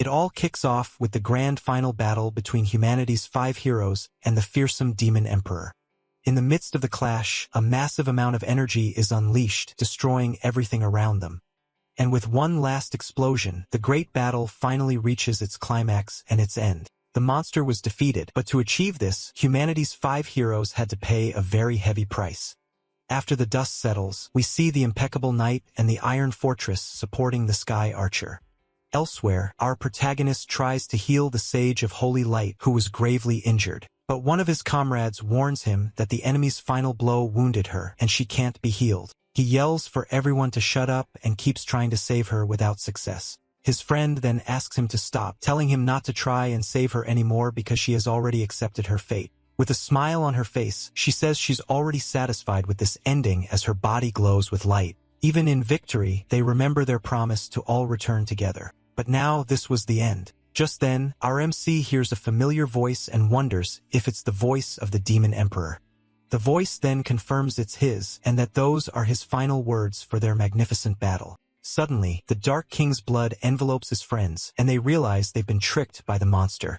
It all kicks off with the grand final battle between humanity's 5 heroes and the fearsome demon emperor. In the midst of the clash, a massive amount of energy is unleashed, destroying everything around them. And with one last explosion, the great battle finally reaches its climax and its end. The monster was defeated, but to achieve this, humanity's 5 heroes had to pay a very heavy price. After the dust settles, we see the impeccable knight and the iron fortress supporting the sky archer. Elsewhere, our protagonist tries to heal the Sage of Holy Light who was gravely injured. But one of his comrades warns him that the enemy's final blow wounded her and she can't be healed. He yells for everyone to shut up and keeps trying to save her without success. His friend then asks him to stop, telling him not to try and save her anymore because she has already accepted her fate. With a smile on her face, she says she's already satisfied with this ending as her body glows with light. Even in victory, they remember their promise to all return together. But now this was the end. Just then, our MC hears a familiar voice and wonders if it's the voice of the Demon Emperor. The voice then confirms it's his, and that those are his final words for their magnificent battle. Suddenly, the Dark King's blood envelopes his friends, and they realize they've been tricked by the monster.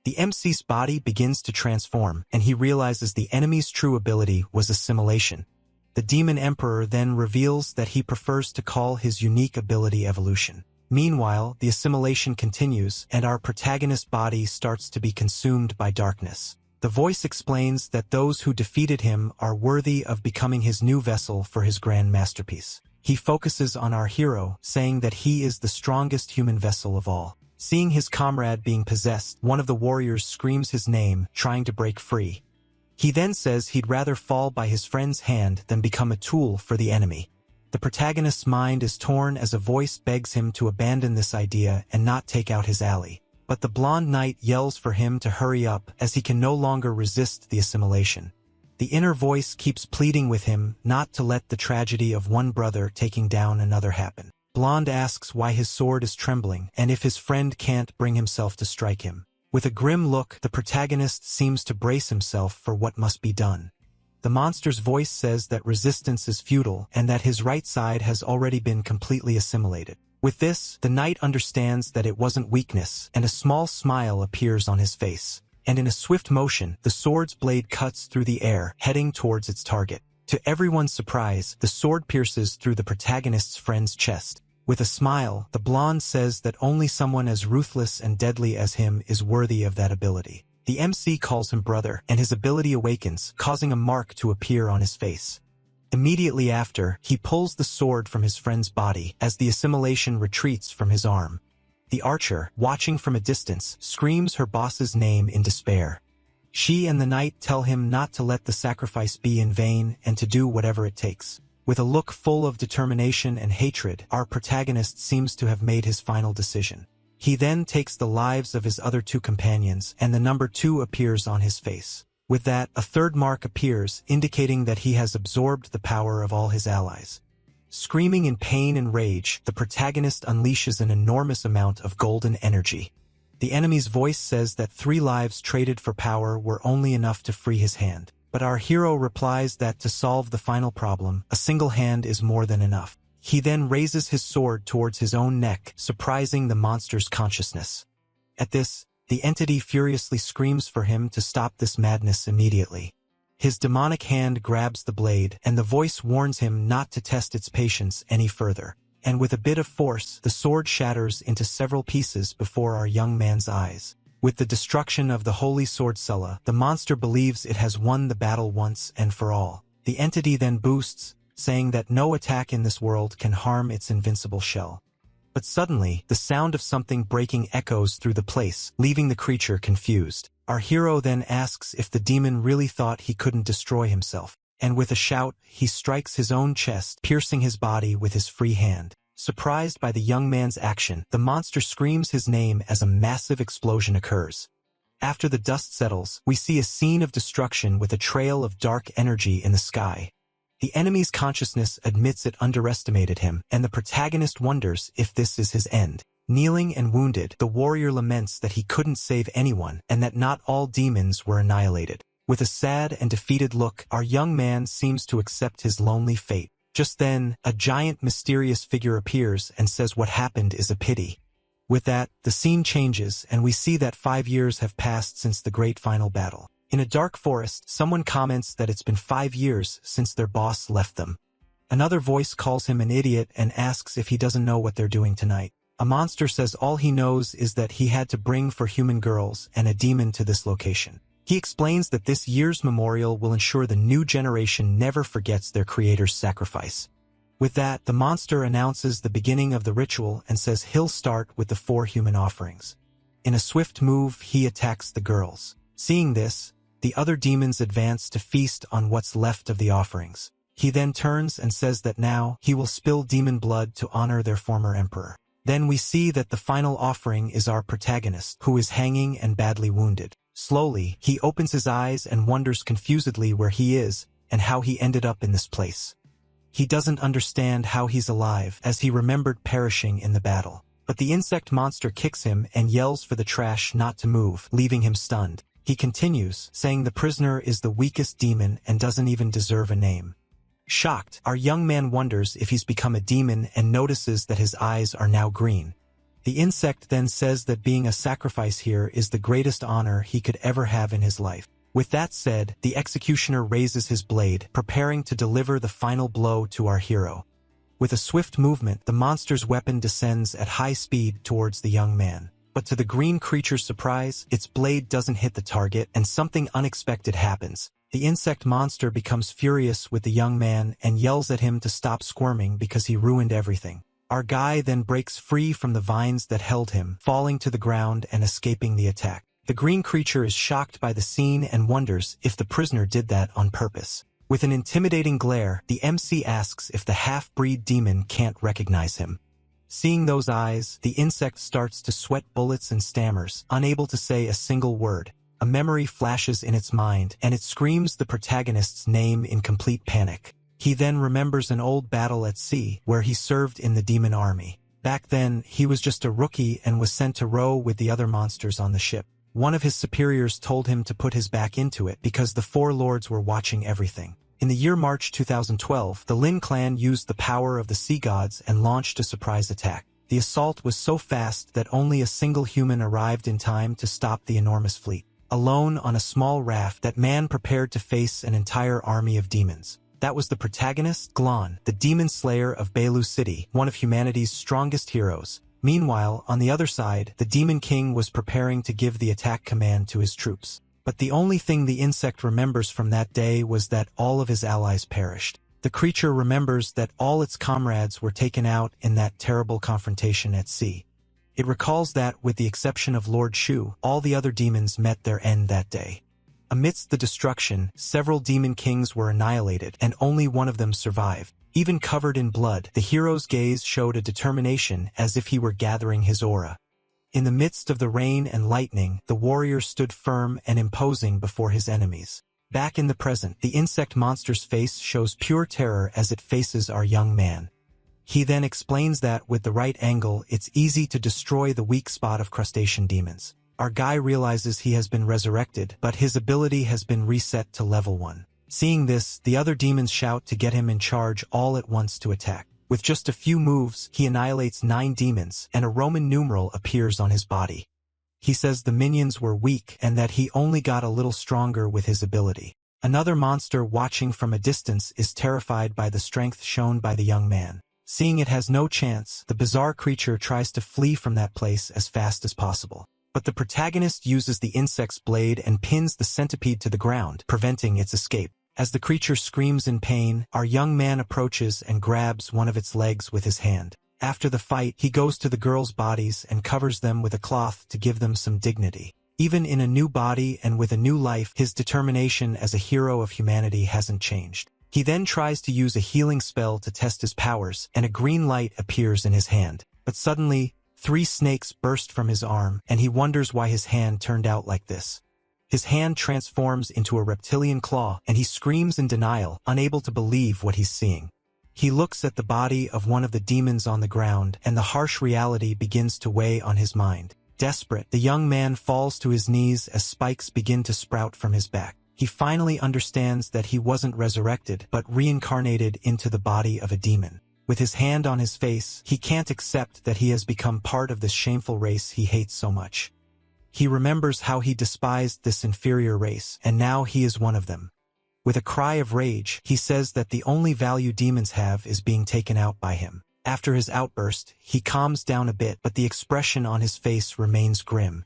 The MC's body begins to transform, and he realizes the enemy's true ability was assimilation. The Demon Emperor then reveals that he prefers to call his unique ability evolution. Meanwhile, the assimilation continues, and our protagonist's body starts to be consumed by darkness. The voice explains that those who defeated him are worthy of becoming his new vessel for his grand masterpiece. He focuses on our hero, saying that he is the strongest human vessel of all. Seeing his comrade being possessed, one of the warriors screams his name, trying to break free. He then says he'd rather fall by his friend's hand than become a tool for the enemy. The protagonist's mind is torn as a voice begs him to abandon this idea and not take out his ally. But the blonde knight yells for him to hurry up as he can no longer resist the assimilation. The inner voice keeps pleading with him not to let the tragedy of one brother taking down another happen. Blonde asks why his sword is trembling and if his friend can't bring himself to strike him. With a grim look, the protagonist seems to brace himself for what must be done. The monster's voice says that resistance is futile and that his right side has already been completely assimilated. With this, the knight understands that it wasn't weakness, and a small smile appears on his face. And in a swift motion, the sword's blade cuts through the air, heading towards its target. To everyone's surprise, the sword pierces through the protagonist's friend's chest. With a smile, the blonde says that only someone as ruthless and deadly as him is worthy of that ability. The MC calls him brother, and his ability awakens, causing a mark to appear on his face. Immediately after, he pulls the sword from his friend's body as the assimilation retreats from his arm. The archer, watching from a distance, screams her boss's name in despair. She and the knight tell him not to let the sacrifice be in vain and to do whatever it takes. With a look full of determination and hatred, our protagonist seems to have made his final decision. He then takes the lives of his other 2 companions, and the number 2 appears on his face. With that, a third mark appears, indicating that he has absorbed the power of all his allies. Screaming in pain and rage, the protagonist unleashes an enormous amount of golden energy. The enemy's voice says that 3 lives traded for power were only enough to free his hand. But our hero replies that to solve the final problem, a single hand is more than enough. He then raises his sword towards his own neck, surprising the monster's consciousness. At this, the entity furiously screams for him to stop this madness immediately. His demonic hand grabs the blade, and the voice warns him not to test its patience any further. And with a bit of force, the sword shatters into several pieces before our young man's eyes. With the destruction of the holy sword Sulla, the monster believes it has won the battle once and for all. The entity then boosts, saying that no attack in this world can harm its invincible shell. But suddenly, the sound of something breaking echoes through the place, leaving the creature confused. Our hero then asks if the demon really thought he couldn't destroy himself, and with a shout, he strikes his own chest, piercing his body with his free hand. Surprised by the young man's action, the monster screams his name as a massive explosion occurs. After the dust settles, we see a scene of destruction with a trail of dark energy in the sky. The enemy's consciousness admits it underestimated him, and the protagonist wonders if this is his end. Kneeling and wounded, the warrior laments that he couldn't save anyone, and that not all demons were annihilated. With a sad and defeated look, our young man seems to accept his lonely fate. Just then, a giant mysterious figure appears and says what happened is a pity. With that, the scene changes and we see that 5 years have passed since the great final battle. In a dark forest, someone comments that it's been 5 years since their boss left them. Another voice calls him an idiot and asks if he doesn't know what they're doing tonight. A monster says all he knows is that he had to bring 4 human girls and a demon to this location. He explains that this year's memorial will ensure the new generation never forgets their creator's sacrifice. With that, the monster announces the beginning of the ritual and says he'll start with the 4 human offerings. In a swift move, he attacks the girls. Seeing this, the other demons advance to feast on what's left of the offerings. He then turns and says that now he will spill demon blood to honor their former emperor. Then we see that the final offering is our protagonist, who is hanging and badly wounded. Slowly, he opens his eyes and wonders confusedly where he is and how he ended up in this place. He doesn't understand how he's alive, as he remembered perishing in the battle. But the insect monster kicks him and yells for the trash not to move, leaving him stunned. He continues, saying the prisoner is the weakest demon and doesn't even deserve a name. Shocked, our young man wonders if he's become a demon and notices that his eyes are now green. The insect then says that being a sacrifice here is the greatest honor he could ever have in his life. With that said, the executioner raises his blade, preparing to deliver the final blow to our hero. With a swift movement, the monster's weapon descends at high speed towards the young man. But to the green creature's surprise, its blade doesn't hit the target, and something unexpected happens. The insect monster becomes furious with the young man and yells at him to stop squirming because he ruined everything. Our guy then breaks free from the vines that held him, falling to the ground and escaping the attack. The green creature is shocked by the scene and wonders if the prisoner did that on purpose. With an intimidating glare, the MC asks if the half-breed demon can't recognize him. Seeing those eyes, the insect starts to sweat bullets and stammers, unable to say a single word. A memory flashes in its mind, and it screams the protagonist's name in complete panic. He then remembers an old battle at sea, where he served in the demon army. Back then, he was just a rookie and was sent to row with the other monsters on the ship. One of his superiors told him to put his back into it because the 4 lords were watching everything. In the year March 2012, the Lin clan used the power of the sea gods and launched a surprise attack. The assault was so fast that only a single human arrived in time to stop the enormous fleet. Alone on a small raft, that man prepared to face an entire army of demons. That was the protagonist, Glon, the demon slayer of Belu City, one of humanity's strongest heroes. Meanwhile, on the other side, the Demon King was preparing to give the attack command to his troops. But the only thing the insect remembers from that day was that all of his allies perished. The creature remembers that all its comrades were taken out in that terrible confrontation at sea. It recalls that, with the exception of Lord Shu, all the other demons met their end that day. Amidst the destruction, several demon kings were annihilated, and only one of them survived. Even covered in blood, the hero's gaze showed a determination as if he were gathering his aura. In the midst of the rain and lightning, the warrior stood firm and imposing before his enemies. Back in the present, the insect monster's face shows pure terror as it faces our young man. He then explains that, with the right angle, it's easy to destroy the weak spot of crustacean demons. Our guy realizes he has been resurrected, but his ability has been reset to level 1. Seeing this, the other demons shout to get him in charge all at once to attack. With just a few moves, he annihilates 9 demons, and a Roman numeral appears on his body. He says the minions were weak and that he only got a little stronger with his ability. Another monster watching from a distance is terrified by the strength shown by the young man. Seeing it has no chance, the bizarre creature tries to flee from that place as fast as possible. But the protagonist uses the insect's blade and pins the centipede to the ground, preventing its escape. As the creature screams in pain, our young man approaches and grabs one of its legs with his hand. After the fight, he goes to the girls' bodies and covers them with a cloth to give them some dignity. Even in a new body and with a new life, his determination as a hero of humanity hasn't changed. He then tries to use a healing spell to test his powers, and a green light appears in his hand. But suddenly, 3 snakes burst from his arm, and he wonders why his hand turned out like this. His hand transforms into a reptilian claw, and he screams in denial, unable to believe what he's seeing. He looks at the body of one of the demons on the ground, and the harsh reality begins to weigh on his mind. Desperate, the young man falls to his knees as spikes begin to sprout from his back. He finally understands that he wasn't resurrected, but reincarnated into the body of a demon. With his hand on his face, he can't accept that he has become part of this shameful race he hates so much. He remembers how he despised this inferior race, and now he is one of them. With a cry of rage, he says that the only value demons have is being taken out by him. After his outburst, he calms down a bit, but the expression on his face remains grim.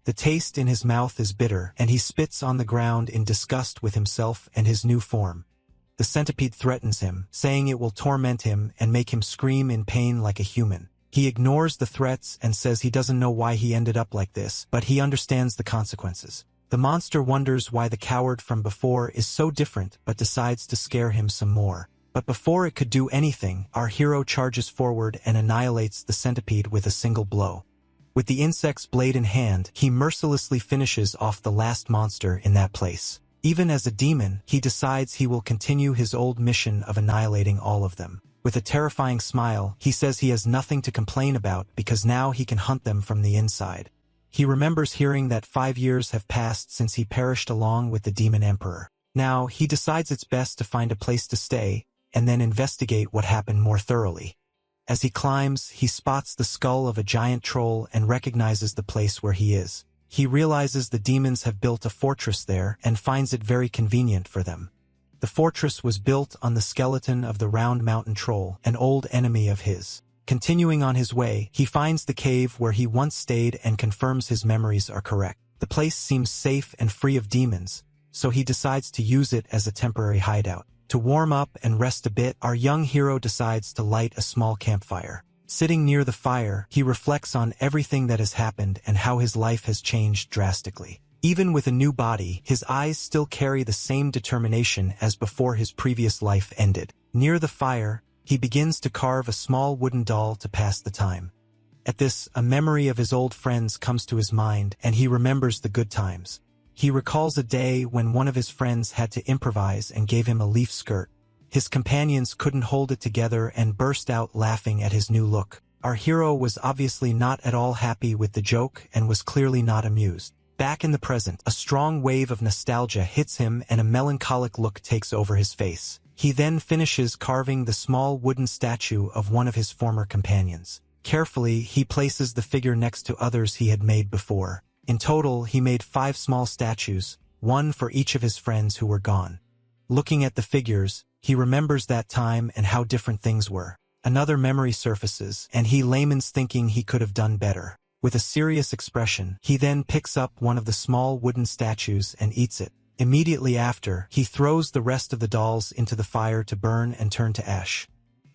The taste in his mouth is bitter, and he spits on the ground in disgust with himself and his new form. The centipede threatens him, saying it will torment him and make him scream in pain like a human. He ignores the threats and says he doesn't know why he ended up like this, but he understands the consequences. The monster wonders why the coward from before is so different but decides to scare him some more. But before it could do anything, our hero charges forward and annihilates the centipede with a single blow. With the insect's blade in hand, he mercilessly finishes off the last monster in that place. Even as a demon, he decides he will continue his old mission of annihilating all of them. With a terrifying smile, he says he has nothing to complain about because now he can hunt them from the inside. He remembers hearing that 5 years have passed since he perished along with the demon emperor. Now, he decides it's best to find a place to stay, and then investigate what happened more thoroughly. As he climbs, he spots the skull of a giant troll and recognizes the place where he is. He realizes the demons have built a fortress there and finds it very convenient for them. The fortress was built on the skeleton of the Round Mountain Troll, an old enemy of his. Continuing on his way, he finds the cave where he once stayed and confirms his memories are correct. The place seems safe and free of demons, so he decides to use it as a temporary hideout. To warm up and rest a bit, our young hero decides to light a small campfire. Sitting near the fire, he reflects on everything that has happened and how his life has changed drastically. Even with a new body, his eyes still carry the same determination as before his previous life ended. Near the fire, he begins to carve a small wooden doll to pass the time. At this, a memory of his old friends comes to his mind, and he remembers the good times. He recalls a day when one of his friends had to improvise and gave him a leaf skirt. His companions couldn't hold it together and burst out laughing at his new look. Our hero was obviously not at all happy with the joke and was clearly not amused. Back in the present, a strong wave of nostalgia hits him and a melancholic look takes over his face. He then finishes carving the small wooden statue of one of his former companions. Carefully, he places the figure next to others he had made before. In total, he made 5 small statues, one for each of his friends who were gone. Looking at the figures, he remembers that time and how different things were. Another memory surfaces, and he laments thinking he could have done better. With a serious expression, he then picks up one of the small wooden statues and eats it. Immediately after, he throws the rest of the dolls into the fire to burn and turn to ash.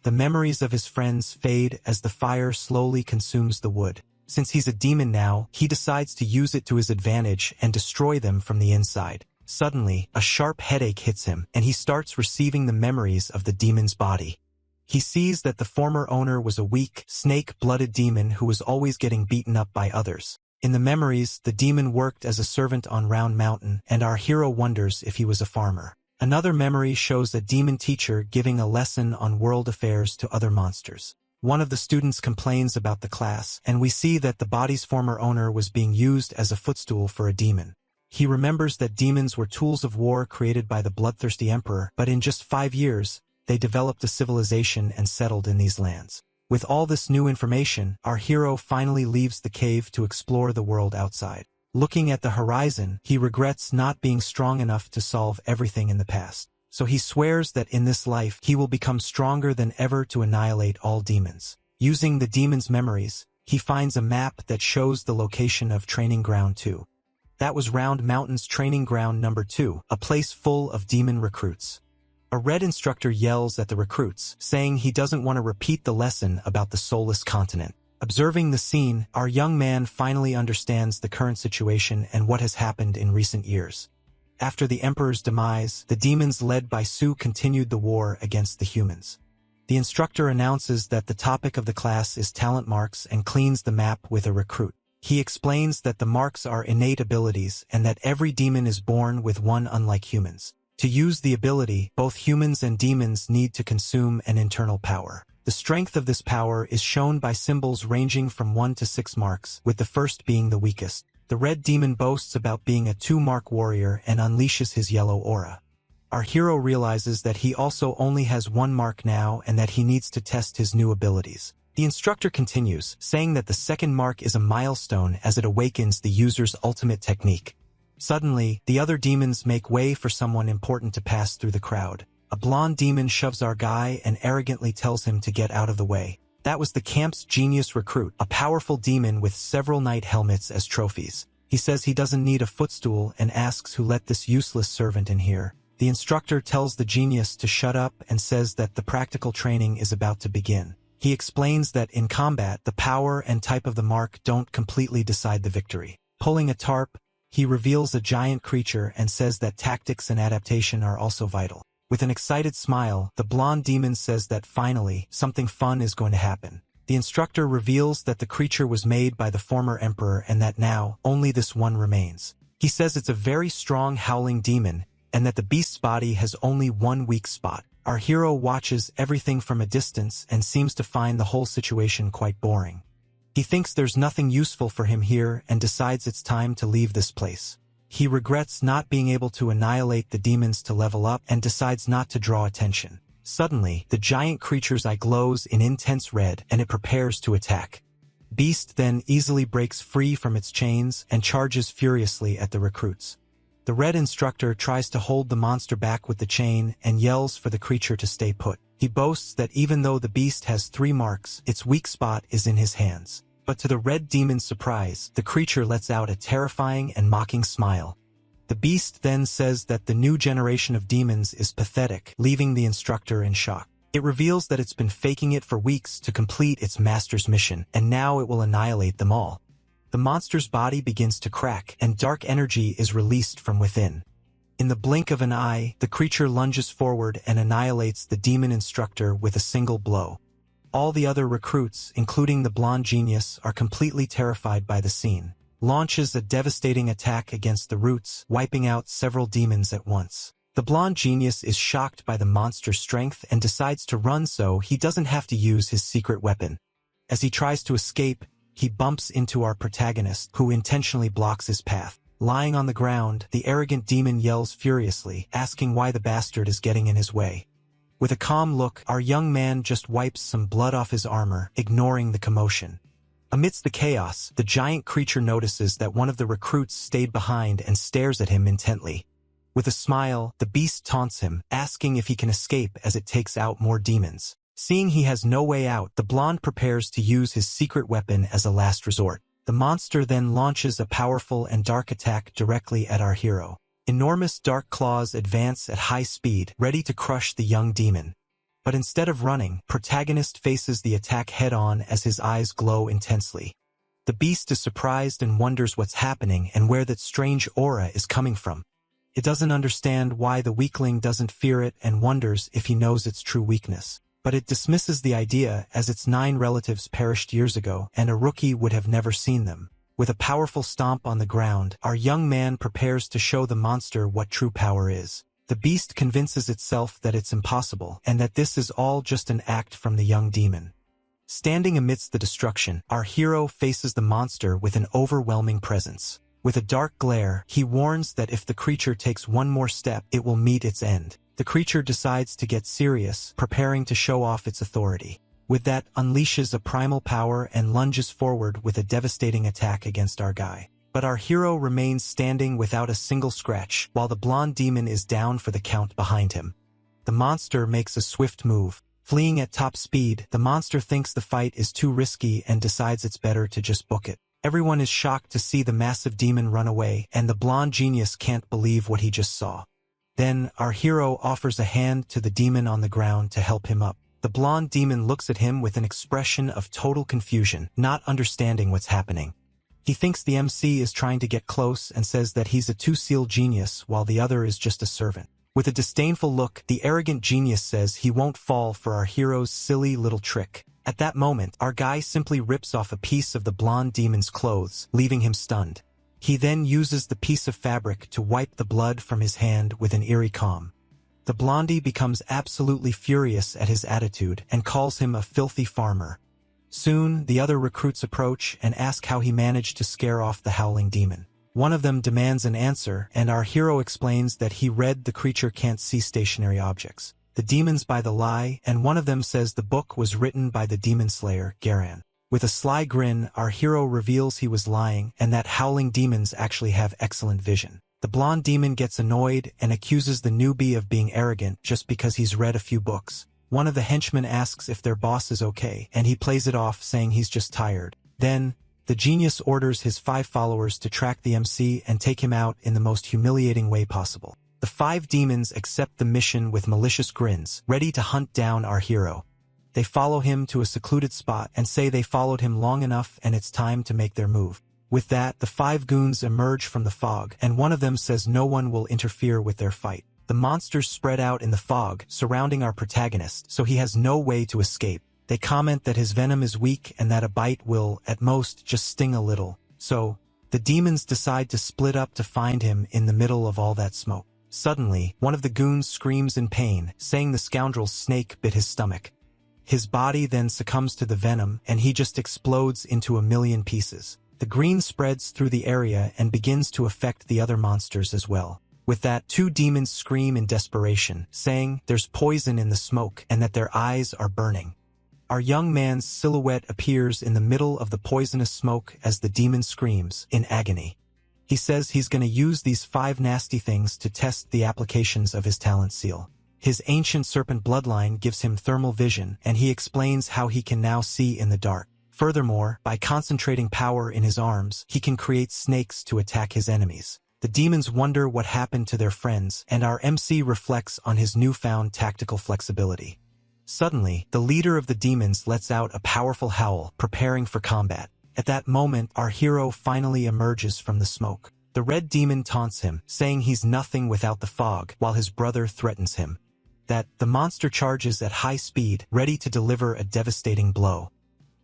The memories of his friends fade as the fire slowly consumes the wood. Since he's a demon now, he decides to use it to his advantage and destroy them from the inside. Suddenly, a sharp headache hits him, and he starts receiving the memories of the demon's body. He sees that the former owner was a weak, snake-blooded demon who was always getting beaten up by others. In the memories, the demon worked as a servant on Round Mountain, and our hero wonders if he was a farmer. Another memory shows a demon teacher giving a lesson on world affairs to other monsters. One of the students complains about the class, and we see that the body's former owner was being used as a footstool for a demon. He remembers that demons were tools of war created by the bloodthirsty emperor, but in just 5 years, they developed a civilization and settled in these lands. With all this new information, our hero finally leaves the cave to explore the world outside. Looking at the horizon, he regrets not being strong enough to solve everything in the past. So he swears that in this life, he will become stronger than ever to annihilate all demons. Using the demon's memories, he finds a map that shows the location of Training Ground 2. That was Round Mountain's Training Ground number 2, a place full of demon recruits. A red instructor yells at the recruits, saying he doesn't want to repeat the lesson about the soulless continent. Observing the scene, our young man finally understands the current situation and what has happened in recent years. After the Emperor's demise, the demons led by Su continued the war against the humans. The instructor announces that the topic of the class is talent marks and cleans the map with a recruit. He explains that the marks are innate abilities and that every demon is born with one unlike humans. To use the ability, both humans and demons need to consume an internal power. The strength of this power is shown by symbols ranging from 1 to 6 marks, with the first being the weakest. The red demon boasts about being a 2-mark warrior and unleashes his yellow aura. our hero realizes that he also only has one mark now and that he needs to test his new abilities. The instructor continues, saying that the second mark is a milestone as it awakens the user's ultimate technique. Suddenly, the other demons make way for someone important to pass through the crowd. A blonde demon shoves our guy and arrogantly tells him to get out of the way. That was the camp's genius recruit, a powerful demon with several knight helmets as trophies. He says he doesn't need a footstool and asks who let this useless servant in here. The instructor tells the genius to shut up and says that the practical training is about to begin. He explains that in combat, the power and type of the mark don't completely decide the victory. Pulling a tarp, he reveals a giant creature and says that tactics and adaptation are also vital. With an excited smile, the blonde demon says that finally, something fun is going to happen. The instructor reveals that the creature was made by the former emperor and that now, only this one remains. He says it's a very strong howling demon, and that the beast's body has only one weak spot. Our hero watches everything from a distance and seems to find the whole situation quite boring. He thinks there's nothing useful for him here and decides it's time to leave this place. He regrets not being able to annihilate the demons to level up and decides not to draw attention. Suddenly, the giant creature's eye glows in intense red and it prepares to attack. Beast then easily breaks free from its chains and charges furiously at the recruits. The red instructor tries to hold the monster back with the chain and yells for the creature to stay put. He boasts that even though the beast has 3 marks, its weak spot is in his hands. But to the red demon's surprise, the creature lets out a terrifying and mocking smile. The beast then says that the new generation of demons is pathetic, leaving the instructor in shock. It reveals that it's been faking it for weeks to complete its master's mission, and now it will annihilate them all. The monster's body begins to crack, and dark energy is released from within. In the blink of an eye, the creature lunges forward and annihilates the demon instructor with a single blow. All the other recruits, including the blonde genius, are completely terrified by the scene. Launches a devastating attack against the roots, wiping out several demons at once. The blonde genius is shocked by the monster's strength and decides to run so he doesn't have to use his secret weapon. As he tries to escape, he bumps into our protagonist, who intentionally blocks his path. Lying on the ground, the arrogant demon yells furiously, asking why the bastard is getting in his way. With a calm look, our young man just wipes some blood off his armor, ignoring the commotion. Amidst the chaos, the giant creature notices that one of the recruits stayed behind and stares at him intently. With a smile, the beast taunts him, asking if he can escape as it takes out more demons. Seeing he has no way out, the blonde prepares to use his secret weapon as a last resort. The monster then launches a powerful and dark attack directly at our hero. Enormous dark claws advance at high speed, ready to crush the young demon. But instead of running, protagonist faces the attack head-on as his eyes glow intensely. The beast is surprised and wonders what's happening and where that strange aura is coming from. It doesn't understand why the weakling doesn't fear it and wonders if he knows its true weakness. But it dismisses the idea as its 9 relatives perished years ago and a rookie would have never seen them. With a powerful stomp on the ground, our young man prepares to show the monster what true power is. The beast convinces itself that it's impossible and that this is all just an act from the young demon. Standing amidst the destruction, our hero faces the monster with an overwhelming presence. With a dark glare, he warns that if the creature takes one more step, it will meet its end. The creature decides to get serious, preparing to show off its authority. With that, unleashes a primal power and lunges forward with a devastating attack against our guy. But our hero remains standing without a single scratch, while the blonde demon is down for the count behind him. The monster makes a swift move. Fleeing at top speed, the monster thinks the fight is too risky and decides it's better to just book it. Everyone is shocked to see the massive demon run away, and the blonde genius can't believe what he just saw. Then, our hero offers a hand to the demon on the ground to help him up. The blonde demon looks at him with an expression of total confusion, not understanding what's happening. He thinks the MC is trying to get close and says that he's a two-seal genius while the other is just a servant. With a disdainful look, the arrogant genius says he won't fall for our hero's silly little trick. At that moment, our guy simply rips off a piece of the blonde demon's clothes, leaving him stunned. He then uses the piece of fabric to wipe the blood from his hand with an eerie calm. The blondie becomes absolutely furious at his attitude and calls him a filthy farmer. Soon, the other recruits approach and ask how he managed to scare off the howling demon. One of them demands an answer, and our hero explains that he read the creature can't see stationary objects. The demons buy the lie, and one of them says the book was written by the demon slayer, Garan. With a sly grin, our hero reveals he was lying and that howling demons actually have excellent vision. The blonde demon gets annoyed and accuses the newbie of being arrogant just because he's read a few books. One of the henchmen asks if their boss is okay, and he plays it off saying he's just tired. Then, the genius orders his 5 followers to track the MC and take him out in the most humiliating way possible. The 5 demons accept the mission with malicious grins, ready to hunt down our hero. They follow him to a secluded spot and say they followed him long enough and it's time to make their move. With that, the 5 goons emerge from the fog, and one of them says no one will interfere with their fight. The monsters spread out in the fog, surrounding our protagonist, so he has no way to escape. They comment that his venom is weak and that a bite will, at most, just sting a little. So, the demons decide to split up to find him in the middle of all that smoke. Suddenly, one of the goons screams in pain, saying the scoundrel's snake bit his stomach. His body then succumbs to the venom, and he just explodes into a million pieces. The green spreads through the area and begins to affect the other monsters as well. With that, 2 demons scream in desperation, saying there's poison in the smoke and that their eyes are burning. Our young man's silhouette appears in the middle of the poisonous smoke as the demon screams in agony. He says he's going to use these 5 nasty things to test the applications of his talent seal. His ancient serpent bloodline gives him thermal vision, and he explains how he can now see in the dark. Furthermore, by concentrating power in his arms, he can create snakes to attack his enemies. The demons wonder what happened to their friends, and our MC reflects on his newfound tactical flexibility. Suddenly, the leader of the demons lets out a powerful howl, preparing for combat. At that moment, our hero finally emerges from the smoke. The red demon taunts him, saying he's nothing without the fog, while his brother threatens him. The monster charges at high speed, ready to deliver a devastating blow.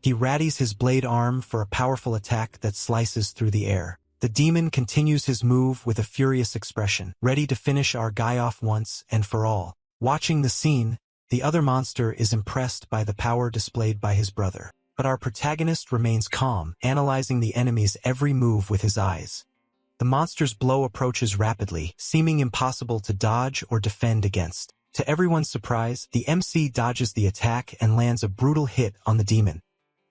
He readies his blade arm for a powerful attack that slices through the air. The demon continues his move with a furious expression, ready to finish our guy off once and for all. Watching the scene, the other monster is impressed by the power displayed by his brother. But our protagonist remains calm, analyzing the enemy's every move with his eyes. The monster's blow approaches rapidly, seeming impossible to dodge or defend against. To everyone's surprise, the MC dodges the attack and lands a brutal hit on the demon.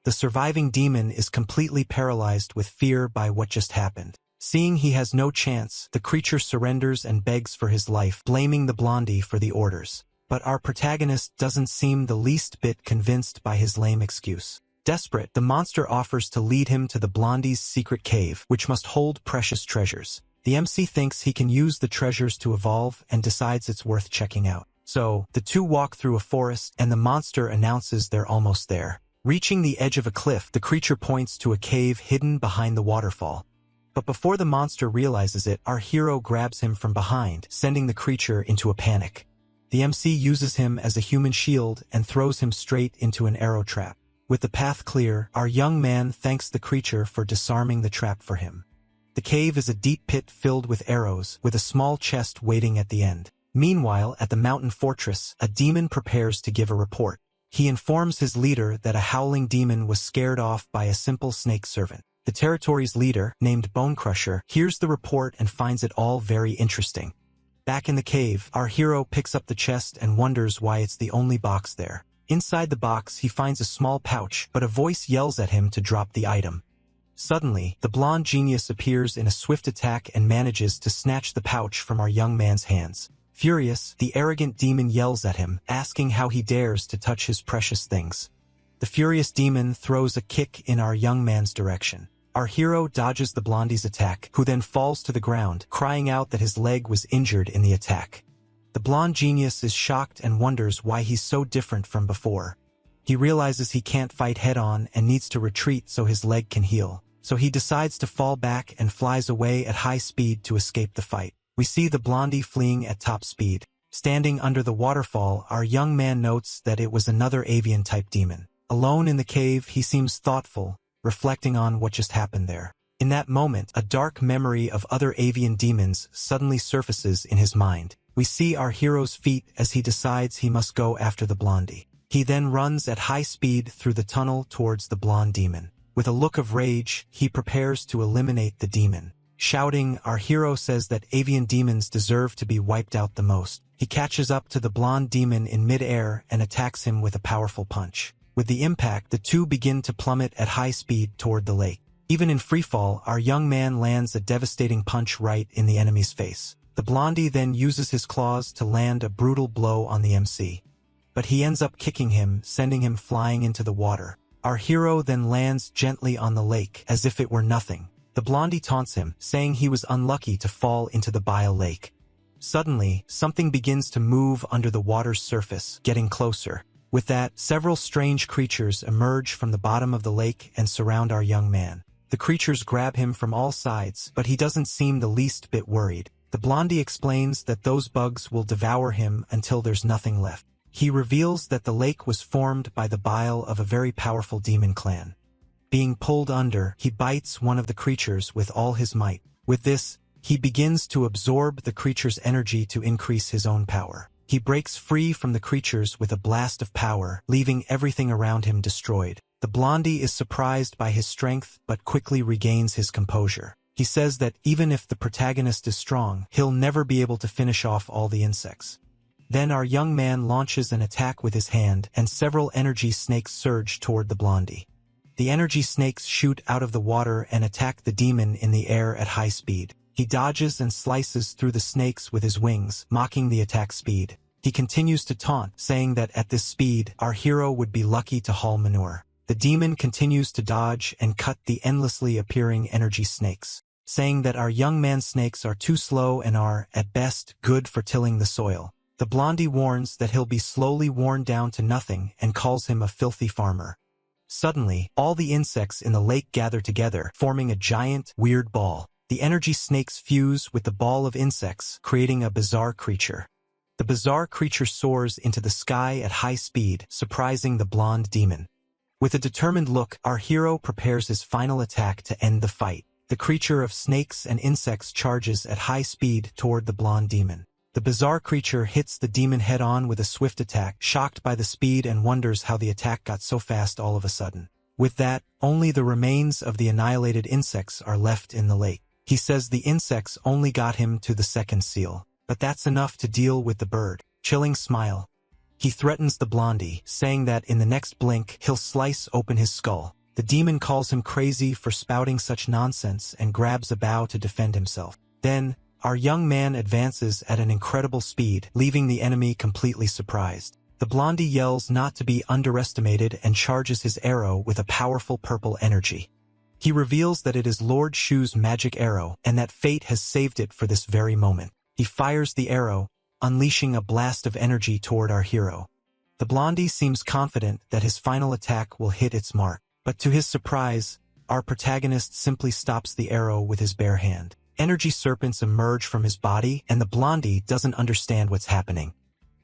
The surviving demon is completely paralyzed with fear by what just happened. Seeing he has no chance, the creature surrenders and begs for his life, blaming the blondie for the orders. But our protagonist doesn't seem the least bit convinced by his lame excuse. Desperate, the monster offers to lead him to the blondie's secret cave, which must hold precious treasures. The MC thinks he can use the treasures to evolve and decides it's worth checking out. So, the 2 walk through a forest, and the monster announces they're almost there. Reaching the edge of a cliff, the creature points to a cave hidden behind the waterfall. But before the monster realizes it, our hero grabs him from behind, sending the creature into a panic. The MC uses him as a human shield and throws him straight into an arrow trap. With the path clear, our young man thanks the creature for disarming the trap for him. The cave is a deep pit filled with arrows, with a small chest waiting at the end. Meanwhile, at the mountain fortress, a demon prepares to give a report. He informs his leader that a howling demon was scared off by a simple snake servant. The territory's leader, named Bone Crusher, hears the report and finds it all very interesting. Back in the cave, our hero picks up the chest and wonders why it's the only box there. Inside the box, he finds a small pouch, but a voice yells at him to drop the item. Suddenly, the blonde genius appears in a swift attack and manages to snatch the pouch from our young man's hands. Furious, the arrogant demon yells at him, asking how he dares to touch his precious things. The furious demon throws a kick in our young man's direction. Our hero dodges the blondie's attack, who then falls to the ground, crying out that his leg was injured in the attack. The blonde genius is shocked and wonders why he's so different from before. He realizes he can't fight head-on and needs to retreat so his leg can heal. So he decides to fall back and flies away at high speed to escape the fight. We see the blondie fleeing at top speed. Standing under the waterfall, our young man notes that it was another avian-type demon. Alone in the cave, he seems thoughtful, reflecting on what just happened there. In that moment, a dark memory of other avian demons suddenly surfaces in his mind. We see our hero's feet as he decides he must go after the blondie. He then runs at high speed through the tunnel towards the blonde demon. With a look of rage, he prepares to eliminate the demon. Shouting, our hero says that avian demons deserve to be wiped out the most. He catches up to the blonde demon in mid-air and attacks him with a powerful punch. With the impact, the two begin to plummet at high speed toward the lake. Even in freefall, our young man lands a devastating punch right in the enemy's face. The blondie then uses his claws to land a brutal blow on the MC. But he ends up kicking him, sending him flying into the water. Our hero then lands gently on the lake, as if it were nothing. The blondie taunts him, saying he was unlucky to fall into the bile lake. Suddenly, something begins to move under the water's surface, getting closer. With that, several strange creatures emerge from the bottom of the lake and surround our young man. The creatures grab him from all sides, but he doesn't seem the least bit worried. The blondie explains that those bugs will devour him until there's nothing left. He reveals that the lake was formed by the bile of a very powerful demon clan. Being pulled under, he bites one of the creatures with all his might. With this, he begins to absorb the creature's energy to increase his own power. He breaks free from the creatures with a blast of power, leaving everything around him destroyed. The blondie is surprised by his strength but quickly regains his composure. He says that even if the protagonist is strong, he'll never be able to finish off all the insects. Then our young man launches an attack with his hand, and several energy snakes surge toward the blondie. The energy snakes shoot out of the water and attack the demon in the air at high speed. He dodges and slices through the snakes with his wings, mocking the attack speed. He continues to taunt, saying that at this speed, our hero would be lucky to haul manure. The demon continues to dodge and cut the endlessly appearing energy snakes, saying that our young man's snakes are too slow and are, at best, good for tilling the soil. The blondie warns that he'll be slowly worn down to nothing and calls him a filthy farmer. Suddenly, all the insects in the lake gather together, forming a giant, weird ball. The energy snakes fuse with the ball of insects, creating a bizarre creature. The bizarre creature soars into the sky at high speed, surprising the blonde demon. With a determined look, our hero prepares his final attack to end the fight. The creature of snakes and insects charges at high speed toward the blonde demon. The bizarre creature hits the demon head-on with a swift attack, shocked by the speed and wonders how the attack got so fast all of a sudden. With that, only the remains of the annihilated insects are left in the lake. He says the insects only got him to the second seal, but that's enough to deal with the bird. Chilling smile. He threatens the blondie, saying that in the next blink, he'll slice open his skull. The demon calls him crazy for spouting such nonsense and grabs a bow to defend himself. Then, our young man advances at an incredible speed, leaving the enemy completely surprised. The blondie yells not to be underestimated and charges his arrow with a powerful purple energy. He reveals that it is Lord Shu's magic arrow and that fate has saved it for this very moment. He fires the arrow, unleashing a blast of energy toward our hero. The blondie seems confident that his final attack will hit its mark, but to his surprise, our protagonist simply stops the arrow with his bare hand. Energy serpents emerge from his body, and the blondie doesn't understand what's happening.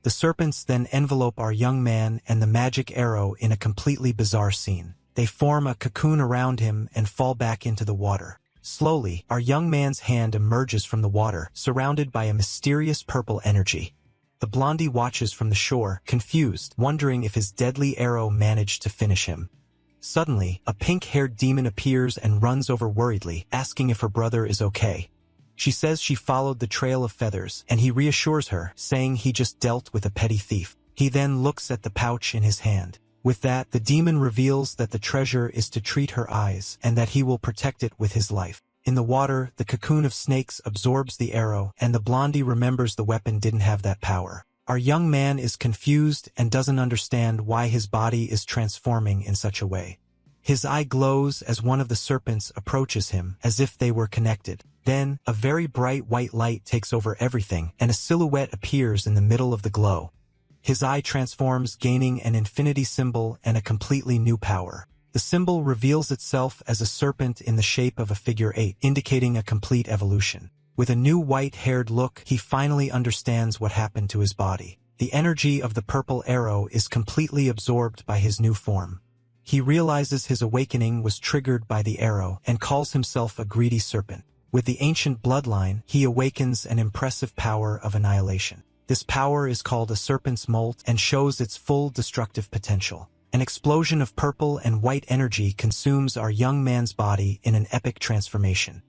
The serpents then envelope our young man and the magic arrow in a completely bizarre scene. They form a cocoon around him and fall back into the water. Slowly, our young man's hand emerges from the water, surrounded by a mysterious purple energy. The blondie watches from the shore, confused, wondering if his deadly arrow managed to finish him. Suddenly, a pink-haired demon appears and runs over worriedly, asking if her brother is okay. She says she followed the trail of feathers, and he reassures her, saying he just dealt with a petty thief. He then looks at the pouch in his hand. With that, the demon reveals that the treasure is to treat her eyes, and that he will protect it with his life. In the water, the cocoon of snakes absorbs the arrow, and the blondie remembers the weapon didn't have that power. Our young man is confused and doesn't understand why his body is transforming in such a way. His eye glows as one of the serpents approaches him, as if they were connected. Then, a very bright white light takes over everything, and a silhouette appears in the middle of the glow. His eye transforms, gaining an infinity symbol and a completely new power. The symbol reveals itself as a serpent in the shape of a figure 8, indicating a complete evolution. With a new white-haired look, he finally understands what happened to his body. The energy of the purple arrow is completely absorbed by his new form. He realizes his awakening was triggered by the arrow and calls himself a greedy serpent. With the ancient bloodline, he awakens an impressive power of annihilation. This power is called a serpent's molt and shows its full destructive potential. An explosion of purple and white energy consumes our young man's body in an epic transformation.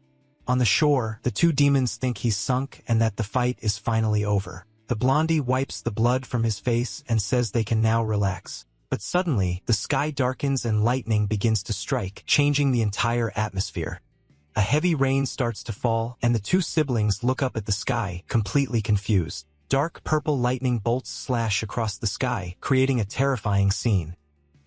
On the shore, the two demons think he's sunk and that the fight is finally over. The blondie wipes the blood from his face and says they can now relax. But suddenly, the sky darkens and lightning begins to strike, changing the entire atmosphere. A heavy rain starts to fall, and the two siblings look up at the sky, completely confused. Dark purple lightning bolts slash across the sky, creating a terrifying scene.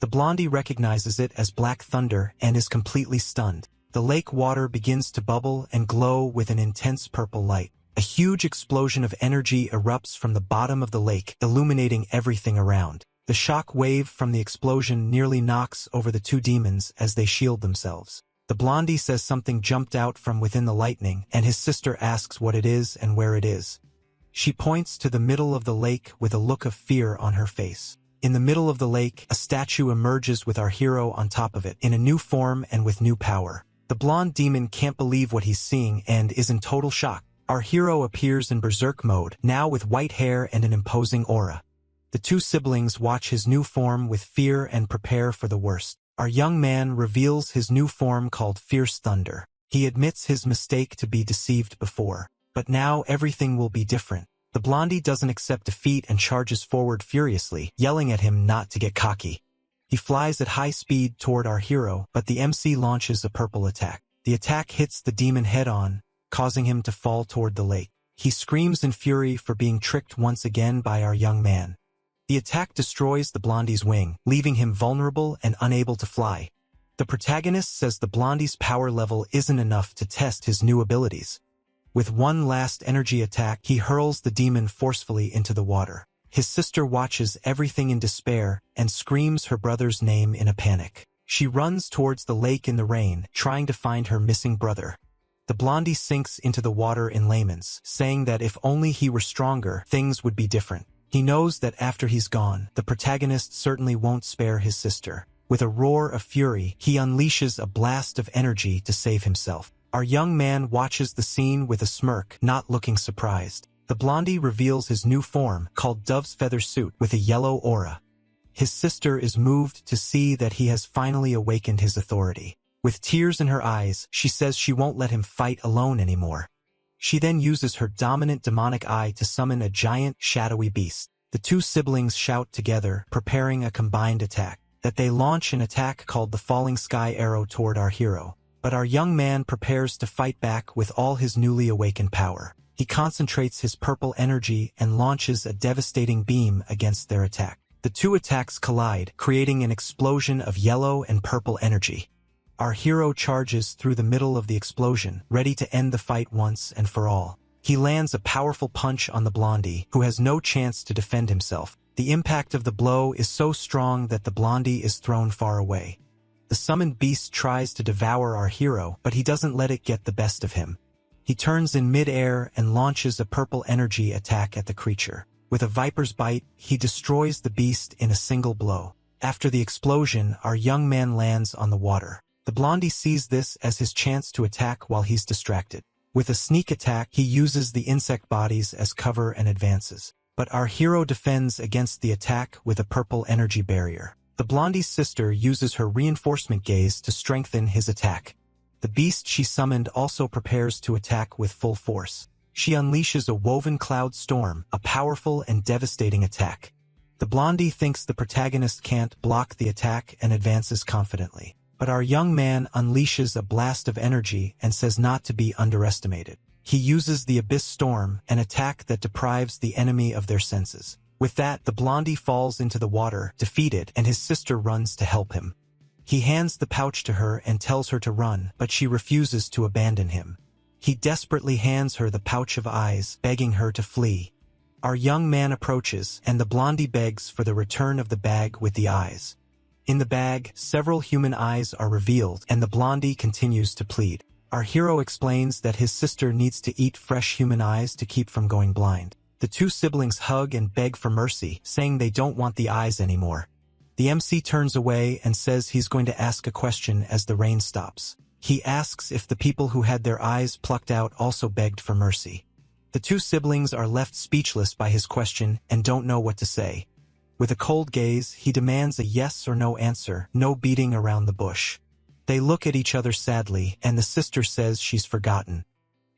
The blondie recognizes it as black thunder and is completely stunned. The lake water begins to bubble and glow with an intense purple light. A huge explosion of energy erupts from the bottom of the lake, illuminating everything around. The shock wave from the explosion nearly knocks over the two demons as they shield themselves. The blondie says something jumped out from within the lightning, and his sister asks what it is and where it is. She points to the middle of the lake with a look of fear on her face. In the middle of the lake, a statue emerges with our hero on top of it, in a new form and with new power. The blonde demon can't believe what he's seeing and is in total shock. Our hero appears in berserk mode, now with white hair and an imposing aura. The two siblings watch his new form with fear and prepare for the worst. Our young man reveals his new form called Fierce Thunder. He admits his mistake to be deceived before. But now everything will be different. The blondie doesn't accept defeat and charges forward furiously, yelling at him not to get cocky. He flies at high speed toward our hero, but the MC launches a purple attack. The attack hits the demon head-on, causing him to fall toward the lake. He screams in fury for being tricked once again by our young man. The attack destroys the blondie's wing, leaving him vulnerable and unable to fly. The protagonist says the blondie's power level isn't enough to test his new abilities. With one last energy attack, he hurls the demon forcefully into the water. His sister watches everything in despair and screams her brother's name in a panic. She runs towards the lake in the rain, trying to find her missing brother. The blondie sinks into the water in layman's, saying that if only he were stronger, things would be different. He knows that after he's gone, the protagonist certainly won't spare his sister. With a roar of fury, he unleashes a blast of energy to save himself. Our young man watches the scene with a smirk, not looking surprised. The blondie reveals his new form, called Dove's Feather Suit, with a yellow aura. His sister is moved to see that he has finally awakened his authority. With tears in her eyes, she says she won't let him fight alone anymore. She then uses her dominant demonic eye to summon a giant, shadowy beast. The two siblings shout together, preparing a combined attack. That they launch an attack called the Falling Sky Arrow toward our hero. But our young man prepares to fight back with all his newly awakened power. He concentrates his purple energy and launches a devastating beam against their attack. The two attacks collide, creating an explosion of yellow and purple energy. Our hero charges through the middle of the explosion, ready to end the fight once and for all. He lands a powerful punch on the blondie, who has no chance to defend himself. The impact of the blow is so strong that the blondie is thrown far away. The summoned beast tries to devour our hero, but he doesn't let it get the best of him. He turns in mid-air and launches a purple energy attack at the creature. With a viper's bite, he destroys the beast in a single blow. After the explosion, our young man lands on the water. The blondie sees this as his chance to attack while he's distracted. With a sneak attack, he uses the insect bodies as cover and advances. But our hero defends against the attack with a purple energy barrier. The blondie's sister uses her reinforcement gaze to strengthen his attack. The beast she summoned also prepares to attack with full force. She unleashes a woven cloud storm, a powerful and devastating attack. The blondie thinks the protagonist can't block the attack and advances confidently. But our young man unleashes a blast of energy and says not to be underestimated. He uses the Abyss Storm, an attack that deprives the enemy of their senses. With that, the blondie falls into the water, defeated, and his sister runs to help him. He hands the pouch to her and tells her to run, but she refuses to abandon him. He desperately hands her the pouch of eyes, begging her to flee. Our young man approaches, and the blondie begs for the return of the bag with the eyes. In the bag, several human eyes are revealed, and the blondie continues to plead. Our hero explains that his sister needs to eat fresh human eyes to keep from going blind. The two siblings hug and beg for mercy, saying they don't want the eyes anymore. The MC turns away and says he's going to ask a question as the rain stops. He asks if the people who had their eyes plucked out also begged for mercy. The two siblings are left speechless by his question and don't know what to say. With a cold gaze, he demands a yes or no answer, no beating around the bush. They look at each other sadly, and the sister says she's forgotten.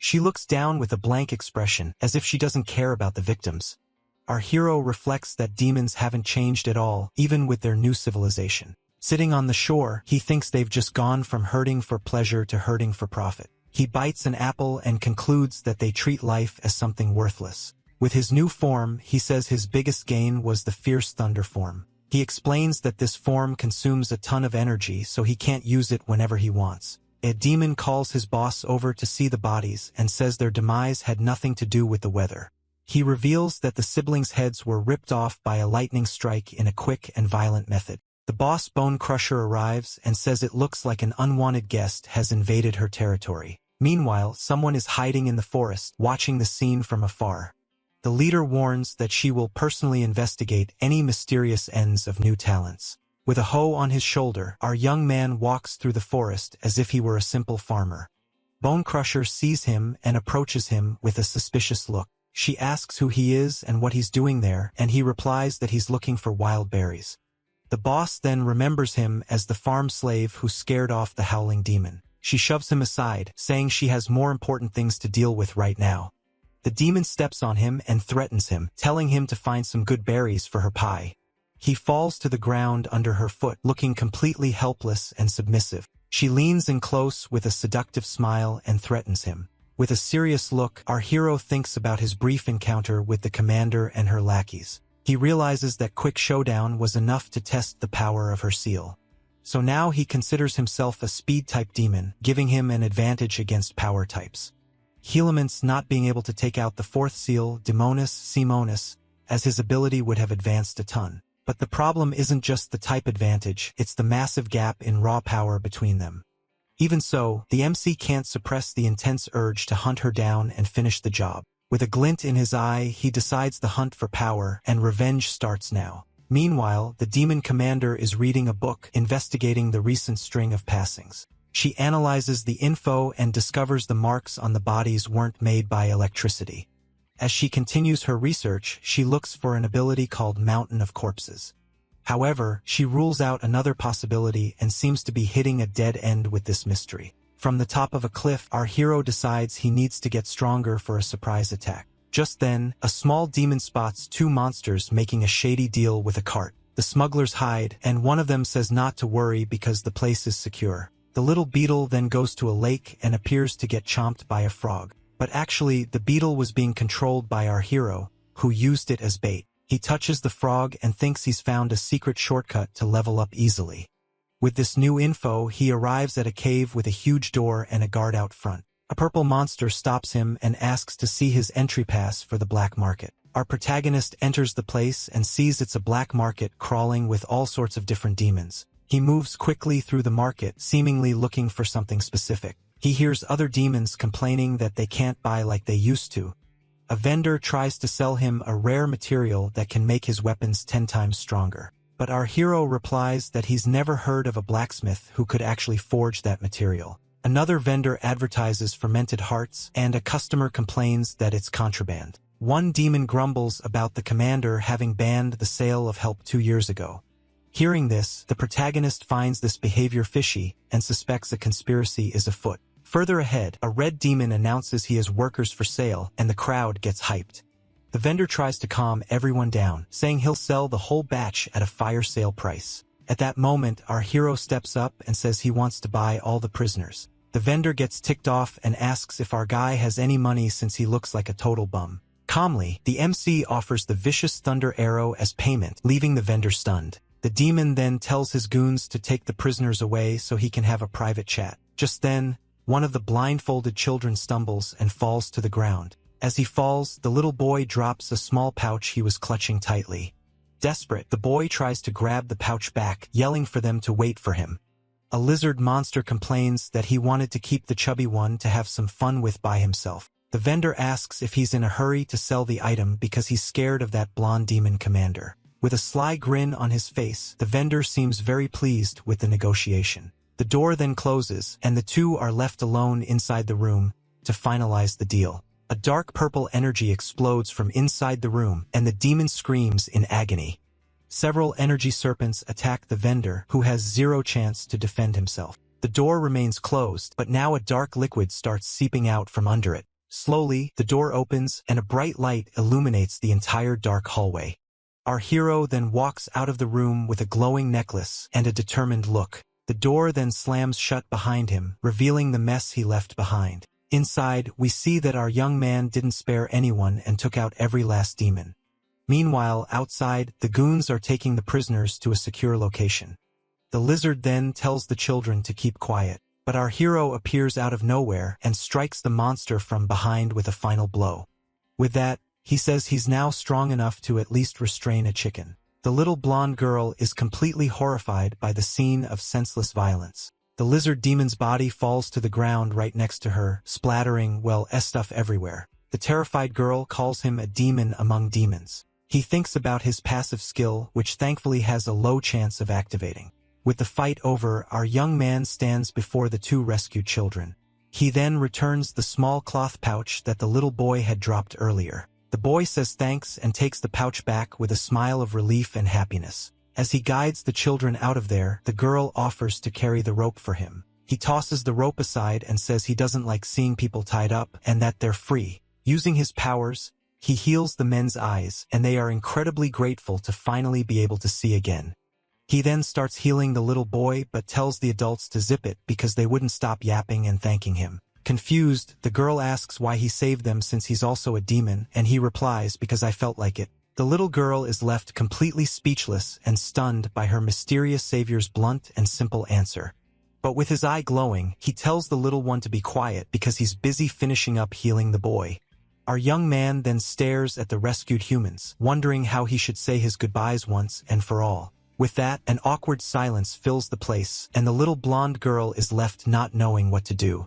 She looks down with a blank expression, as if she doesn't care about the victims. Our hero reflects that demons haven't changed at all, even with their new civilization. Sitting on the shore, he thinks they've just gone from hurting for pleasure to hurting for profit. He bites an apple and concludes that they treat life as something worthless. With his new form, he says his biggest gain was the fierce thunder form. He explains that this form consumes a ton of energy, so he can't use it whenever he wants. A demon calls his boss over to see the bodies and says their demise had nothing to do with the weather. He reveals that the siblings' heads were ripped off by a lightning strike in a quick and violent method. The boss Bone Crusher arrives and says it looks like an unwanted guest has invaded her territory. Meanwhile, someone is hiding in the forest, watching the scene from afar. The leader warns that she will personally investigate any mysterious ends of new talents. With a hoe on his shoulder, our young man walks through the forest as if he were a simple farmer. Bone Crusher sees him and approaches him with a suspicious look. She asks who he is and what he's doing there, and he replies that he's looking for wild berries. The boss then remembers him as the farm slave who scared off the howling demon. She shoves him aside, saying she has more important things to deal with right now. The demon steps on him and threatens him, telling him to find some good berries for her pie. He falls to the ground under her foot, looking completely helpless and submissive. She leans in close with a seductive smile and threatens him. With a serious look, our hero thinks about his brief encounter with the commander and her lackeys. He realizes that quick showdown was enough to test the power of her seal. So now he considers himself a speed-type demon, giving him an advantage against power types. Helament's not being able to take out the fourth seal, Demonis Simonis, as his ability would have advanced a ton. But the problem isn't just the type advantage, it's the massive gap in raw power between them. Even so, the MC can't suppress the intense urge to hunt her down and finish the job. With a glint in his eye, he decides the hunt for power, and revenge starts now. Meanwhile, the demon commander is reading a book, investigating the recent string of passings. She analyzes the info and discovers the marks on the bodies weren't made by electricity. As she continues her research, she looks for an ability called Mountain of Corpses. However, she rules out another possibility and seems to be hitting a dead end with this mystery. From the top of a cliff, our hero decides he needs to get stronger for a surprise attack. Just then, a small demon spots two monsters making a shady deal with a cart. The smugglers hide, and one of them says not to worry because the place is secure. The little beetle then goes to a lake and appears to get chomped by a frog. But actually, the beetle was being controlled by our hero, who used it as bait. He touches the frog and thinks he's found a secret shortcut to level up easily. With this new info, he arrives at a cave with a huge door and a guard out front. A purple monster stops him and asks to see his entry pass for the black market. Our protagonist enters the place and sees it's a black market crawling with all sorts of different demons. He moves quickly through the market, seemingly looking for something specific. He hears other demons complaining that they can't buy like they used to. A vendor tries to sell him a rare material that can make his weapons 10 times stronger. But our hero replies that he's never heard of a blacksmith who could actually forge that material. Another vendor advertises fermented hearts, and a customer complains that it's contraband. One demon grumbles about the commander having banned the sale of help 2 years ago. Hearing this, the protagonist finds this behavior fishy and suspects a conspiracy is afoot. Further ahead, a red demon announces he has workers for sale, and the crowd gets hyped. The vendor tries to calm everyone down, saying he'll sell the whole batch at a fire sale price. At that moment, our hero steps up and says he wants to buy all the prisoners. The vendor gets ticked off and asks if our guy has any money since he looks like a total bum. Calmly, the MC offers the vicious thunder arrow as payment, leaving the vendor stunned. The demon then tells his goons to take the prisoners away so he can have a private chat. Just then, one of the blindfolded children stumbles and falls to the ground. As he falls, the little boy drops a small pouch he was clutching tightly. Desperate, the boy tries to grab the pouch back, yelling for them to wait for him. A lizard monster complains that he wanted to keep the chubby one to have some fun with by himself. The vendor asks if he's in a hurry to sell the item because he's scared of that blonde demon commander. With a sly grin on his face, the vendor seems very pleased with the negotiation. The door then closes, and the two are left alone inside the room to finalize the deal. A dark purple energy explodes from inside the room, and the demon screams in agony. Several energy serpents attack the vendor, who has zero chance to defend himself. The door remains closed, but now a dark liquid starts seeping out from under it. Slowly, the door opens and a bright light illuminates the entire dark hallway. Our hero then walks out of the room with a glowing necklace and a determined look. The door then slams shut behind him, revealing the mess he left behind. Inside, we see that our young man didn't spare anyone and took out every last demon. Meanwhile, outside, the goons are taking the prisoners to a secure location. The lizard then tells the children to keep quiet, but our hero appears out of nowhere and strikes the monster from behind with a final blow. With that, he says he's now strong enough to at least restrain a chicken. The little blonde girl is completely horrified by the scene of senseless violence. The lizard demon's body falls to the ground right next to her, splattering, well, stuff everywhere. The terrified girl calls him a demon among demons. He thinks about his passive skill, which thankfully has a low chance of activating. With the fight over, our young man stands before the two rescued children. He then returns the small cloth pouch that the little boy had dropped earlier. The boy says thanks and takes the pouch back with a smile of relief and happiness. As he guides the children out of there, the girl offers to carry the rope for him. He tosses the rope aside and says he doesn't like seeing people tied up and that they're free. Using his powers, he heals the men's eyes, and they are incredibly grateful to finally be able to see again. He then starts healing the little boy but tells the adults to zip it because they wouldn't stop yapping and thanking him. Confused, the girl asks why he saved them since he's also a demon, and he replies, because I felt like it. The little girl is left completely speechless and stunned by her mysterious savior's blunt and simple answer. But with his eye glowing, he tells the little one to be quiet because he's busy finishing up healing the boy. Our young man then stares at the rescued humans, wondering how he should say his goodbyes once and for all. With that, an awkward silence fills the place, and the little blonde girl is left not knowing what to do.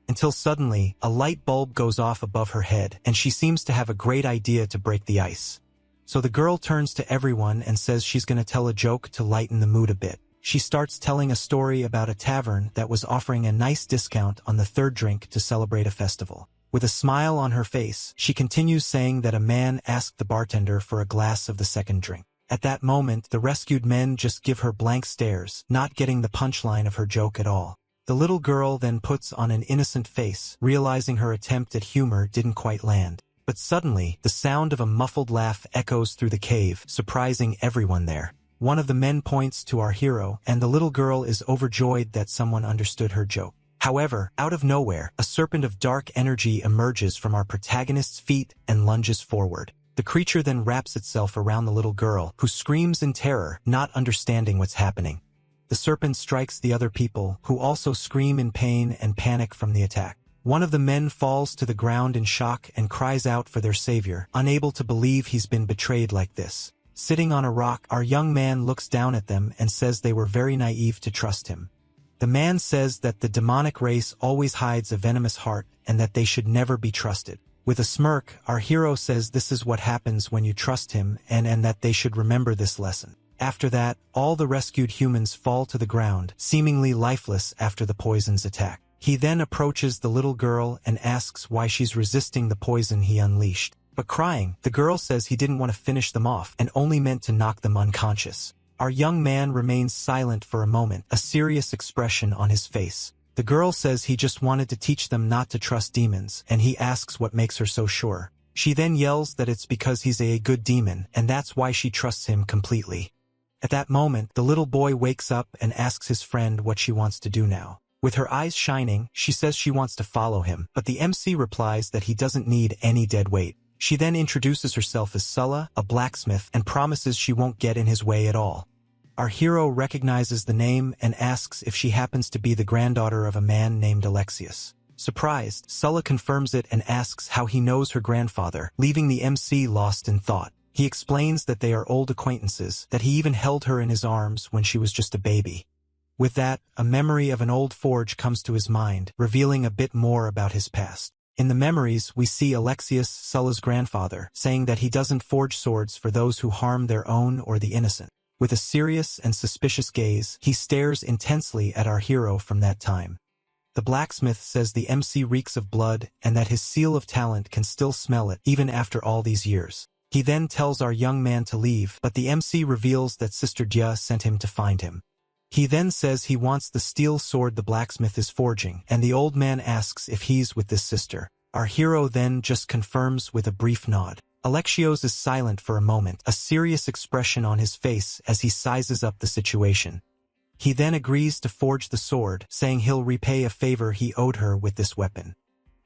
Until suddenly, a light bulb goes off above her head, and she seems to have a great idea to break the ice. So the girl turns to everyone and says she's gonna tell a joke to lighten the mood a bit. She starts telling a story about a tavern that was offering a nice discount on the third drink to celebrate a festival. With a smile on her face, she continues saying that a man asked the bartender for a glass of the second drink. At that moment, the rescued men just give her blank stares, not getting the punchline of her joke at all. The little girl then puts on an innocent face, realizing her attempt at humor didn't quite land. But suddenly, the sound of a muffled laugh echoes through the cave, surprising everyone there. One of the men points to our hero, and the little girl is overjoyed that someone understood her joke. However, out of nowhere, a serpent of dark energy emerges from our protagonist's feet and lunges forward. The creature then wraps itself around the little girl, who screams in terror, not understanding what's happening. The serpent strikes the other people, who also scream in pain and panic from the attack. One of the men falls to the ground in shock and cries out for their savior, unable to believe he's been betrayed like this. Sitting on a rock, our young man looks down at them and says they were very naive to trust him. The man says that the demonic race always hides a venomous heart and that they should never be trusted. With a smirk, our hero says this is what happens when you trust him and that they should remember this lesson. After that, all the rescued humans fall to the ground, seemingly lifeless after the poison's attack. He then approaches the little girl and asks why she's resisting the poison he unleashed. But crying, the girl says he didn't want to finish them off and only meant to knock them unconscious. Our young man remains silent for a moment, a serious expression on his face. The girl says he just wanted to teach them not to trust demons, and he asks what makes her so sure. She then yells that it's because he's a good demon, and that's why she trusts him completely. At that moment, the little boy wakes up and asks his friend what she wants to do now. With her eyes shining, she says she wants to follow him, but the MC replies that he doesn't need any dead weight. She then introduces herself as Sulla, a blacksmith, and promises she won't get in his way at all. Our hero recognizes the name and asks if she happens to be the granddaughter of a man named Alexius. Surprised, Sulla confirms it and asks how he knows her grandfather, leaving the MC lost in thought. He explains that they are old acquaintances, that he even held her in his arms when she was just a baby. With that, a memory of an old forge comes to his mind, revealing a bit more about his past. In the memories, we see Alexius, Sulla's grandfather, saying that he doesn't forge swords for those who harm their own or the innocent. With a serious and suspicious gaze, he stares intensely at our hero from that time. The blacksmith says the MC reeks of blood and that his seal of talent can still smell it even after all these years. He then tells our young man to leave, but the MC reveals that Sister Dia sent him to find him. He then says he wants the steel sword the blacksmith is forging, and the old man asks if he's with this sister. Our hero then just confirms with a brief nod. Alexios is silent for a moment, a serious expression on his face as he sizes up the situation. He then agrees to forge the sword, saying he'll repay a favor he owed her with this weapon.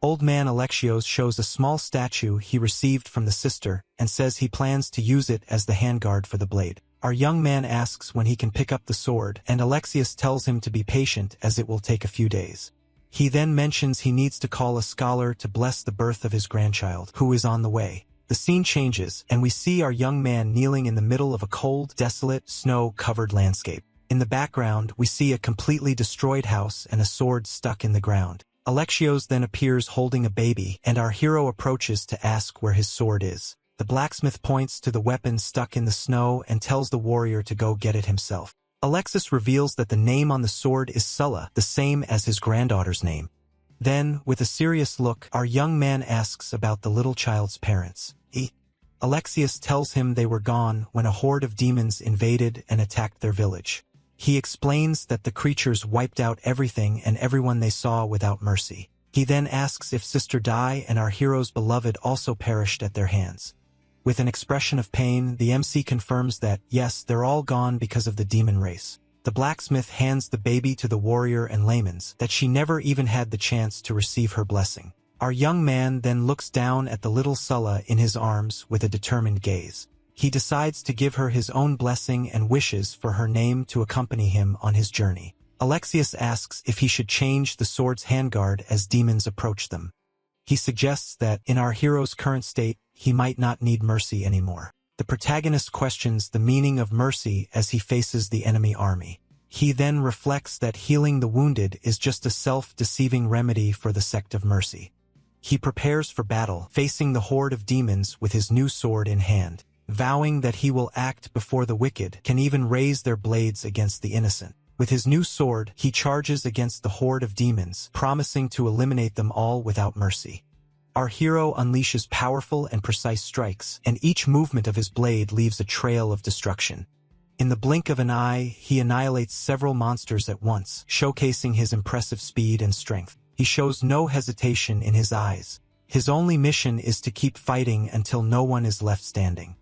Old man Alexios shows a small statue he received from the sister and says he plans to use it as the handguard for the blade. Our young man asks when he can pick up the sword, and Alexios tells him to be patient as it will take a few days. He then mentions he needs to call a scholar to bless the birth of his grandchild, who is on the way. The scene changes, and we see our young man kneeling in the middle of a cold, desolate, snow-covered landscape. In the background, we see a completely destroyed house and a sword stuck in the ground. Alexios then appears holding a baby, and our hero approaches to ask where his sword is. The blacksmith points to the weapon stuck in the snow and tells the warrior to go get it himself. Alexios reveals that the name on the sword is Sulla, the same as his granddaughter's name. Then, with a serious look, our young man asks about the little child's parents. Alexios tells him they were gone when a horde of demons invaded and attacked their village. He explains that the creatures wiped out everything and everyone they saw without mercy. He then asks if Sister Dai and our hero's beloved also perished at their hands. With an expression of pain, the MC confirms that, yes, they're all gone because of the demon race. The blacksmith hands the baby to the warrior and laments that she never even had the chance to receive her blessing. Our young man then looks down at the little Sulla in his arms with a determined gaze. He decides to give her his own blessing and wishes for her name to accompany him on his journey. Alexios asks if he should change the sword's handguard as demons approach them. He suggests that, in our hero's current state, he might not need mercy anymore. The protagonist questions the meaning of mercy as he faces the enemy army. He then reflects that healing the wounded is just a self-deceiving remedy for the sect of mercy. He prepares for battle, facing the horde of demons with his new sword in hand, vowing that he will act before the wicked can even raise their blades against the innocent. With his new sword, he charges against the horde of demons, promising to eliminate them all without mercy. Our hero unleashes powerful and precise strikes, and each movement of his blade leaves a trail of destruction. In the blink of an eye, he annihilates several monsters at once, showcasing his impressive speed and strength. He shows no hesitation in his eyes. His only mission is to keep fighting until no one is left standing.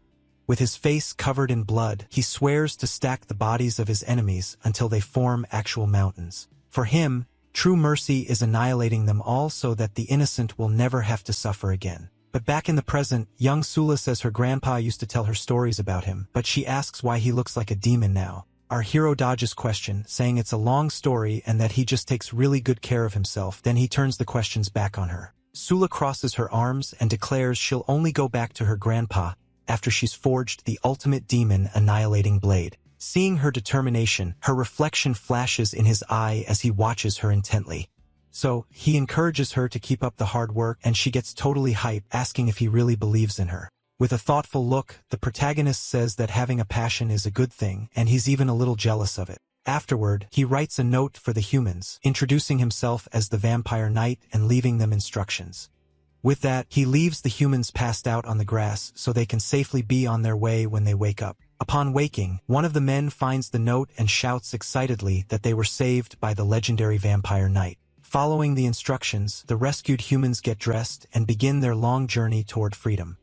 With his face covered in blood, he swears to stack the bodies of his enemies until they form actual mountains. For him, true mercy is annihilating them all so that the innocent will never have to suffer again. But back in the present, young Sulla says her grandpa used to tell her stories about him, but she asks why he looks like a demon now. Our hero dodges question, saying it's a long story and that he just takes really good care of himself. Then he turns the questions back on her. Sulla crosses her arms and declares she'll only go back to her grandpa after she's forged the ultimate demon-annihilating blade. Seeing her determination, her reflection flashes in his eye as he watches her intently. So, he encourages her to keep up the hard work, and she gets totally hyped, asking if he really believes in her. With a thoughtful look, the protagonist says that having a passion is a good thing, and he's even a little jealous of it. Afterward, he writes a note for the humans, introducing himself as the Vampire Knight and leaving them instructions. With that, he leaves the humans passed out on the grass so they can safely be on their way when they wake up. Upon waking, one of the men finds the note and shouts excitedly that they were saved by the legendary Vampire Knight. Following the instructions, the rescued humans get dressed and begin their long journey toward freedom.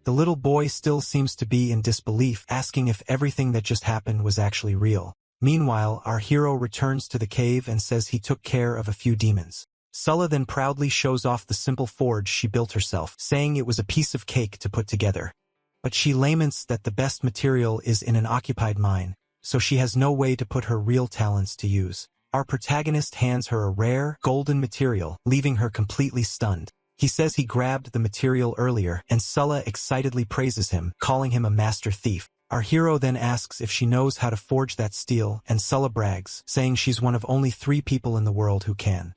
The little boy still seems to be in disbelief, asking if everything that just happened was actually real. Meanwhile, our hero returns to the cave and says he took care of a few demons. Sulla then proudly shows off the simple forge she built herself, saying it was a piece of cake to put together. But she laments that the best material is in an occupied mine, so she has no way to put her real talents to use. Our protagonist hands her a rare, golden material, leaving her completely stunned. He says he grabbed the material earlier, and Sulla excitedly praises him, calling him a master thief. Our hero then asks if she knows how to forge that steel, and Sulla brags, saying she's one of only 3 people in the world who can.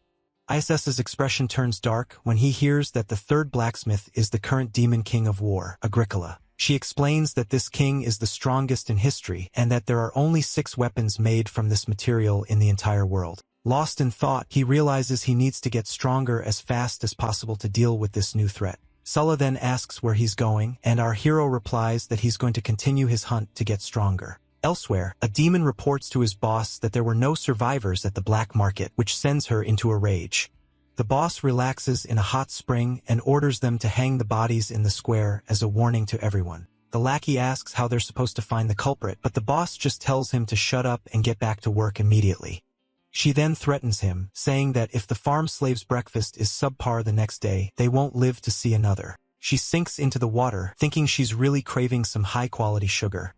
ISS's expression turns dark when he hears that the third blacksmith is the current demon king of war, Agricola. She explains that this king is the strongest in history and that there are only 6 weapons made from this material in the entire world. Lost in thought, he realizes he needs to get stronger as fast as possible to deal with this new threat. Sulla then asks where he's going, and our hero replies that he's going to continue his hunt to get stronger. Elsewhere, a demon reports to his boss that there were no survivors at the black market, which sends her into a rage. The The boss relaxes in a hot spring and orders them to hang the bodies in the square as a warning to everyone. The lackey asks how they're supposed to find the culprit, but the boss just tells him to shut up and get back to work immediately. She then threatens him, saying that if the farm slave's breakfast is subpar the next day, they won't live to see another. She sinks into the water, thinking she's really craving some high-quality sugar.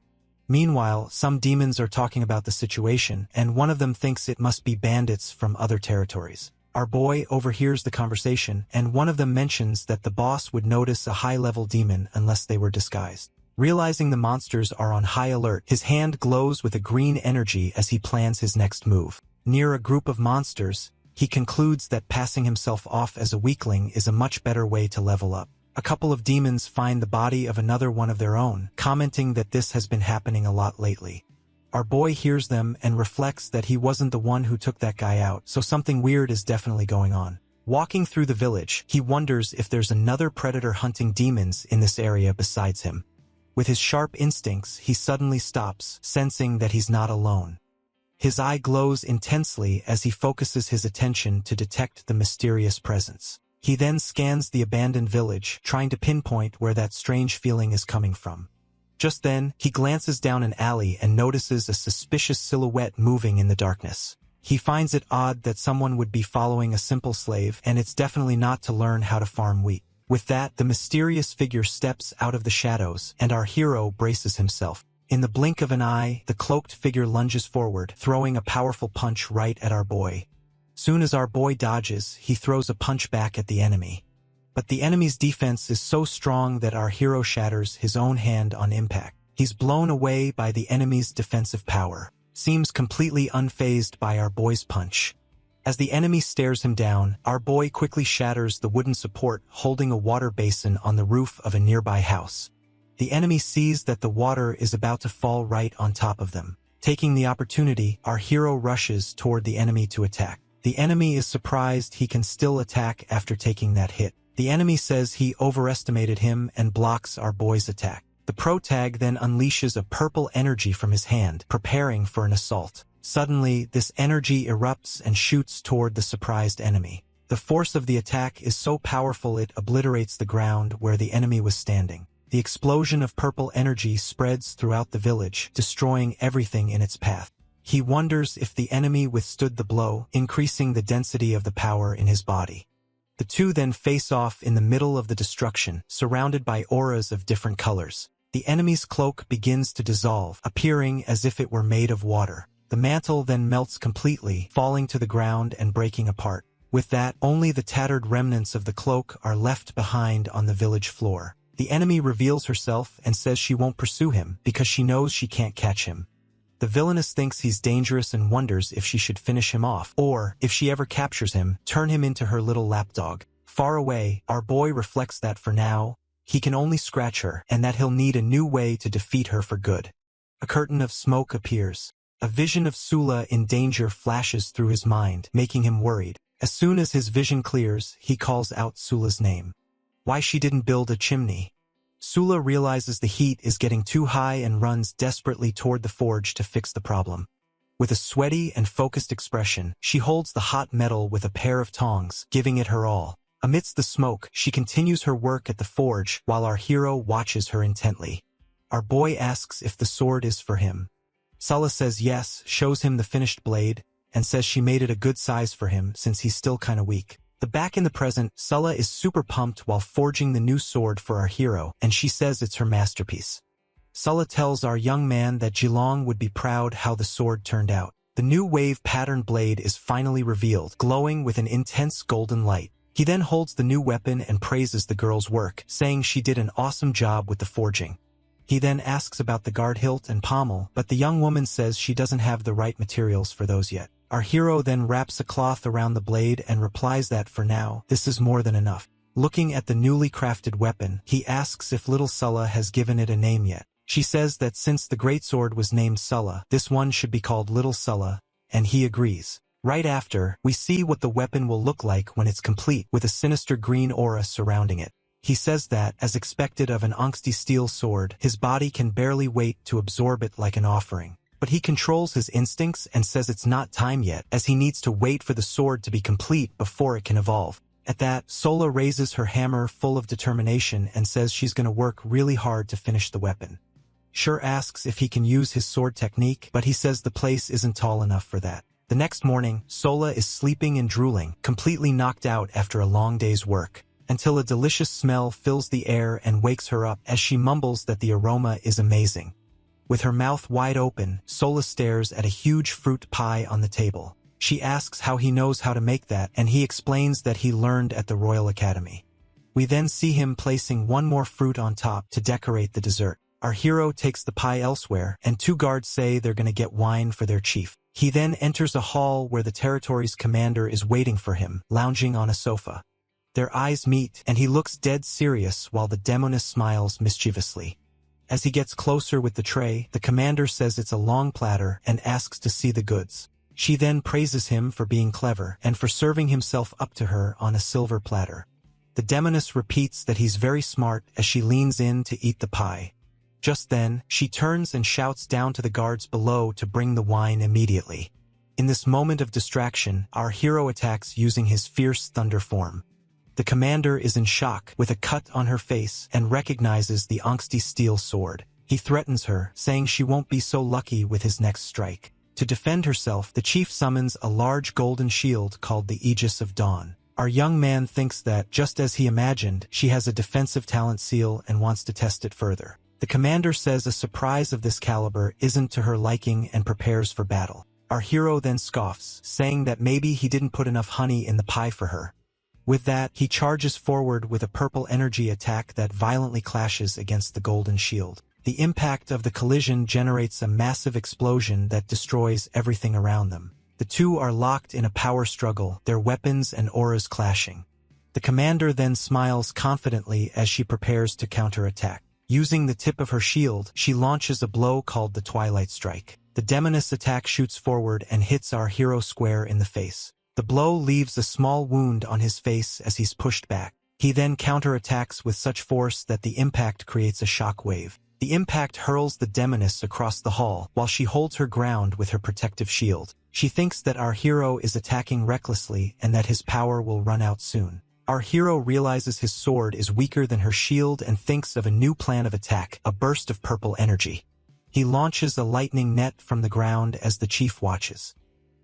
Meanwhile, some demons are talking about the situation, and one of them thinks it must be bandits from other territories. Our boy overhears the conversation, and one of them mentions that the boss would notice a high-level demon unless they were disguised. Realizing the monsters are on high alert, his hand glows with a green energy as he plans his next move. Near a group of monsters, he concludes that passing himself off as a weakling is a much better way to level up. A couple of demons find the body of another one of their own, commenting that this has been happening a lot lately. Our boy hears them and reflects that he wasn't the one who took that guy out, so something weird is definitely going on. Walking through the village, he wonders if there's another predator hunting demons in this area besides him. With his sharp instincts, he suddenly stops, sensing that he's not alone. His eye glows intensely as he focuses his attention to detect the mysterious presence. He then scans the abandoned village, trying to pinpoint where that strange feeling is coming from. Just then, he glances down an alley and notices a suspicious silhouette moving in the darkness. He finds it odd that someone would be following a simple slave, and it's definitely not to learn how to farm wheat. With that, the mysterious figure steps out of the shadows, and our hero braces himself. In the blink of an eye, the cloaked figure lunges forward, throwing a powerful punch right at our boy. Soon as our boy dodges, he throws a punch back at the enemy. But the enemy's defense is so strong that our hero shatters his own hand on impact. He's blown away by the enemy's defensive power, seems completely unfazed by our boy's punch. As the enemy stares him down, our boy quickly shatters the wooden support holding a water basin on the roof of a nearby house. The enemy sees that the water is about to fall right on top of them. Taking the opportunity, our hero rushes toward the enemy to attack. The enemy is surprised he can still attack after taking that hit. The enemy says he overestimated him and blocks our boy's attack. The protag then unleashes a purple energy from his hand, preparing for an assault. Suddenly, this energy erupts and shoots toward the surprised enemy. The force of the attack is so powerful it obliterates the ground where the enemy was standing. The explosion of purple energy spreads throughout the village, destroying everything in its path. He wonders if the enemy withstood the blow, increasing the density of the power in his body. The two then face off in the middle of the destruction, surrounded by auras of different colors. The enemy's cloak begins to dissolve, appearing as if it were made of water. The mantle then melts completely, falling to the ground and breaking apart. With that, only the tattered remnants of the cloak are left behind on the village floor. The enemy reveals herself and says she won't pursue him because she knows she can't catch him. The villainess thinks he's dangerous and wonders if she should finish him off, or, if she ever captures him, turn him into her little lapdog. Far away, our boy reflects that for now, he can only scratch her, and that he'll need a new way to defeat her for good. A curtain of smoke appears. A vision of Sula in danger flashes through his mind, making him worried. As soon as his vision clears, he calls out Sula's name. Why she didn't build a chimney. Sula realizes the heat is getting too high and runs desperately toward the forge to fix the problem. With a sweaty and focused expression, she holds the hot metal with a pair of tongs, giving it her all. Amidst the smoke, she continues her work at the forge while our hero watches her intently. Our boy asks if the sword is for him. Sula says yes, shows him the finished blade, and says she made it a good size for him since he's still kinda weak. Back in the present, Sula is super pumped while forging the new sword for our hero, and she says it's her masterpiece. Sula tells our young man that Jilong would be proud how the sword turned out. The new wave pattern blade is finally revealed, glowing with an intense golden light. He then holds the new weapon and praises the girl's work, saying she did an awesome job with the forging. He then asks about the guard hilt and pommel, but the young woman says she doesn't have the right materials for those yet. Our hero then wraps a cloth around the blade and replies that for now, this is more than enough. Looking at the newly crafted weapon, he asks if little Sula has given it a name yet. She says that since the greatsword was named Sula, this one should be called Little Sula, and he agrees. Right after, we see what the weapon will look like when it's complete, with a sinister green aura surrounding it. He says that, as expected of an angsty steel sword, his body can barely wait to absorb it like an offering. but he controls his instincts and says it's not time yet, as he needs to wait for the sword to be complete before it can evolve. At that, Sola raises her hammer full of determination and says she's gonna work really hard to finish the weapon. Sure asks if he can use his sword technique, but he says the place isn't tall enough for that. The next morning, Sola is sleeping and drooling, completely knocked out after a long day's work, until a delicious smell fills the air and wakes her up as she mumbles that the aroma is amazing. With her mouth wide open, Sola stares at a huge fruit pie on the table. She asks how he knows how to make that, and he explains that he learned at the Royal Academy. We then see him placing one more fruit on top to decorate the dessert. Our hero takes the pie elsewhere, and 2 guards say they're gonna get wine for their chief. He then enters a hall where the territory's commander is waiting for him, lounging on a sofa. Their eyes meet, and he looks dead serious while the demoness smiles mischievously. As he gets closer with the tray, the commander says it's a long platter and asks to see the goods. She then praises him for being clever and for serving himself up to her on a silver platter. The demoness repeats that he's very smart as she leans in to eat the pie. Just then, she turns and shouts down to the guards below to bring the wine immediately. In this moment of distraction, our hero attacks using his fierce thunder form. The commander is in shock, with a cut on her face, and recognizes the angsty steel sword. He threatens her, saying she won't be so lucky with his next strike. To defend herself, the chief summons a large golden shield called the Aegis of Dawn. Our young man thinks that, just as he imagined, she has a defensive talent seal and wants to test it further. The commander says a surprise of this caliber isn't to her liking and prepares for battle. Our hero then scoffs, saying that maybe he didn't put enough honey in the pie for her. With that, he charges forward with a purple energy attack that violently clashes against the golden shield. The impact of the collision generates a massive explosion that destroys everything around them. The two are locked in a power struggle, their weapons and auras clashing. The commander then smiles confidently as she prepares to counterattack. Using the tip of her shield, she launches a blow called the Twilight Strike. The demoness attack shoots forward and hits our hero square in the face. The blow leaves a small wound on his face as he's pushed back. He then counterattacks with such force that the impact creates a shock wave. The impact hurls the demoness across the hall while she holds her ground with her protective shield. She thinks that our hero is attacking recklessly and that his power will run out soon. Our hero realizes his sword is weaker than her shield and thinks of a new plan of attack, a burst of purple energy. He launches a lightning net from the ground as the chief watches.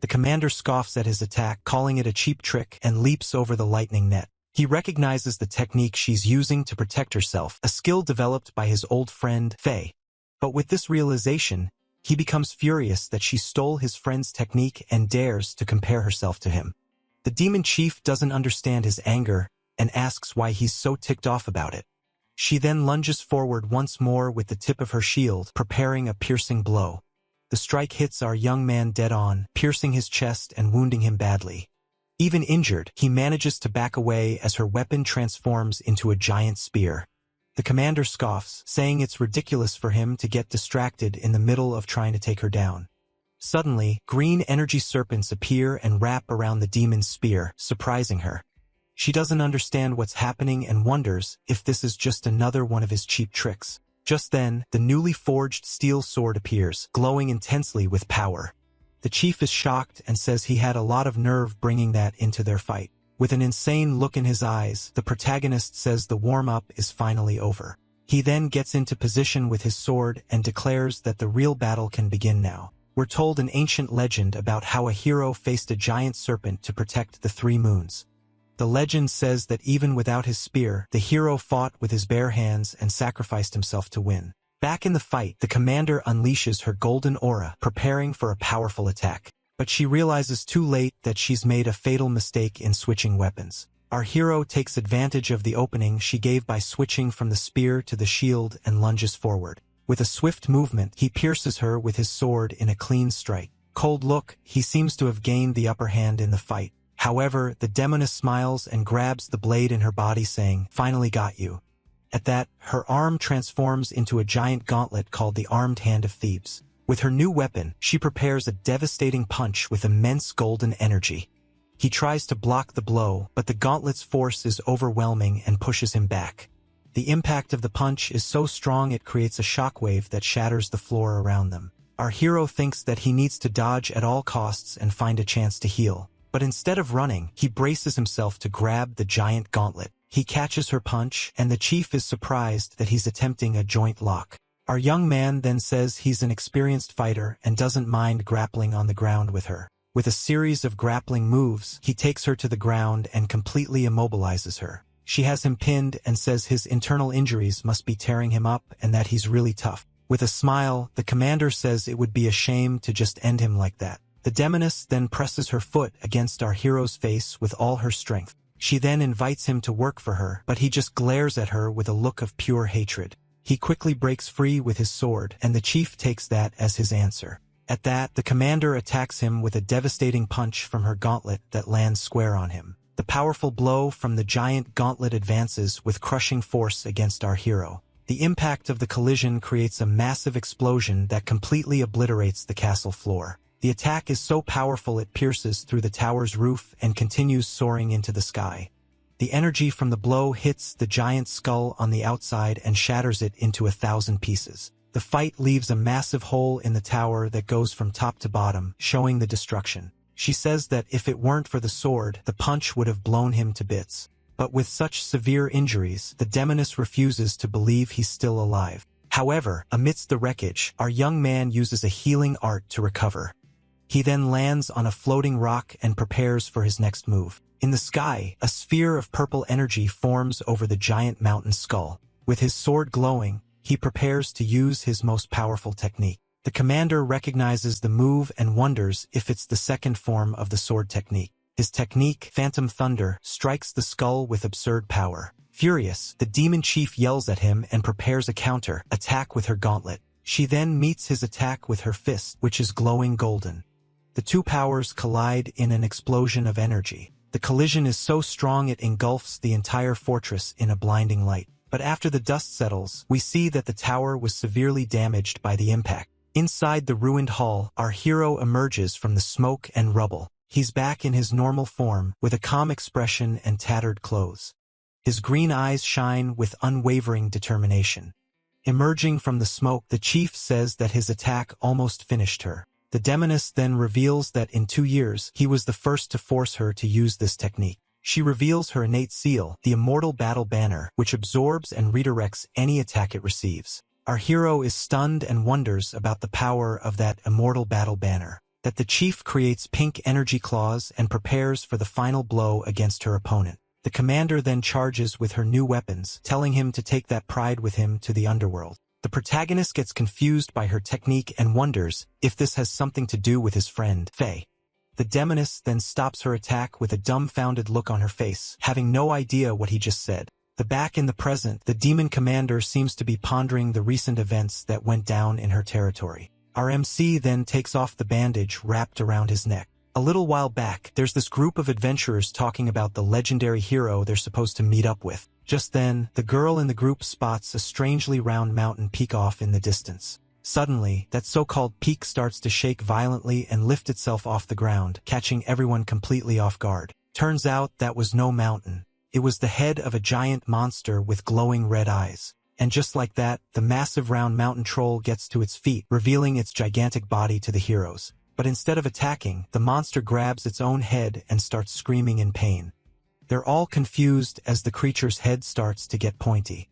The commander scoffs at his attack, calling it a cheap trick, and leaps over the lightning net. He recognizes the technique she's using to protect herself, a skill developed by his old friend, Faye. But with this realization, he becomes furious that she stole his friend's technique and dares to compare herself to him. The demon chief doesn't understand his anger and asks why he's so ticked off about it. She then lunges forward once more with the tip of her shield, preparing a piercing blow. The strike hits our young man dead on, piercing his chest and wounding him badly. Even injured, he manages to back away as her weapon transforms into a giant spear. The commander scoffs, saying it's ridiculous for him to get distracted in the middle of trying to take her down. Suddenly, green energy serpents appear and wrap around the demon's spear, surprising her. She doesn't understand what's happening and wonders if this is just another one of his cheap tricks. Just then, the newly forged steel sword appears, glowing intensely with power. The chief is shocked and says he had a lot of nerve bringing that into their fight. With an insane look in his eyes, the protagonist says the warm-up is finally over. He then gets into position with his sword and declares that the real battle can begin now. We're told an ancient legend about how a hero faced a giant serpent to protect the 3 moons. The legend says that even without his spear, the hero fought with his bare hands and sacrificed himself to win. Back in the fight, the commander unleashes her golden aura, preparing for a powerful attack. But she realizes too late that she's made a fatal mistake in switching weapons. Our hero takes advantage of the opening she gave by switching from the spear to the shield and lunges forward. With a swift movement, he pierces her with his sword in a clean strike. Cold look, he seems to have gained the upper hand in the fight. However, the demoness smiles and grabs the blade in her body, saying, "Finally got you." At that, her arm transforms into a giant gauntlet called the Armed Hand of Thebes. With her new weapon, she prepares a devastating punch with immense golden energy. He tries to block the blow, but the gauntlet's force is overwhelming and pushes him back. The impact of the punch is so strong it creates a shockwave that shatters the floor around them. Our hero thinks that he needs to dodge at all costs and find a chance to heal. But instead of running, he braces himself to grab the giant gauntlet. He catches her punch, and the chief is surprised that he's attempting a joint lock. Our young man then says he's an experienced fighter and doesn't mind grappling on the ground with her. With a series of grappling moves, he takes her to the ground and completely immobilizes her. She has him pinned and says his internal injuries must be tearing him up and that he's really tough. With a smile, the commander says it would be a shame to just end him like that. The demoness then presses her foot against our hero's face with all her strength. She then invites him to work for her, but he just glares at her with a look of pure hatred. He quickly breaks free with his sword, and the chief takes that as his answer. At that, the commander attacks him with a devastating punch from her gauntlet that lands square on him. The powerful blow from the giant gauntlet advances with crushing force against our hero. The impact of the collision creates a massive explosion that completely obliterates the castle floor. The attack is so powerful it pierces through the tower's roof and continues soaring into the sky. The energy from the blow hits the giant skull on the outside and shatters it into 1,000 pieces. The fight leaves a massive hole in the tower that goes from top to bottom, showing the destruction. She says that if it weren't for the sword, the punch would have blown him to bits. But with such severe injuries, the demoness refuses to believe he's still alive. However, amidst the wreckage, our young man uses a healing art to recover. He then lands on a floating rock and prepares for his next move. In the sky, a sphere of purple energy forms over the giant mountain skull. With his sword glowing, he prepares to use his most powerful technique. The commander recognizes the move and wonders if it's the second form of the sword technique. His technique, Phantom Thunder, strikes the skull with absurd power. Furious, the demon chief yells at him and prepares a counter attack with her gauntlet. She then meets his attack with her fist, which is glowing golden. The two powers collide in an explosion of energy. The collision is so strong it engulfs the entire fortress in a blinding light. But after the dust settles, we see that the tower was severely damaged by the impact. Inside the ruined hall, our hero emerges from the smoke and rubble. He's back in his normal form, with a calm expression and tattered clothes. His green eyes shine with unwavering determination. Emerging from the smoke, the chief says that his attack almost finished her. The demoness then reveals that in 2 years, he was the first to force her to use this technique. She reveals her innate seal, the Immortal Battle Banner, which absorbs and redirects any attack it receives. Our hero is stunned and wonders about the power of that Immortal Battle Banner. That the chief creates pink energy claws and prepares for the final blow against her opponent. The commander then charges with her new weapons, telling him to take that pride with him to the underworld. The protagonist gets confused by her technique and wonders if this has something to do with his friend, Faye. The demoness then stops her attack with a dumbfounded look on her face, having no idea what he just said. Back in the present, the demon commander seems to be pondering the recent events that went down in her territory. Our MC then takes off the bandage wrapped around his neck. A little while back, there's this group of adventurers talking about the legendary hero they're supposed to meet up with. Just then, the girl in the group spots a strangely round mountain peak off in the distance. Suddenly, that so-called peak starts to shake violently and lift itself off the ground, catching everyone completely off guard. Turns out that was no mountain. It was the head of a giant monster with glowing red eyes. And just like that, the massive round mountain troll gets to its feet, revealing its gigantic body to the heroes. But instead of attacking, the monster grabs its own head and starts screaming in pain. They're all confused as the creature's head starts to get pointy.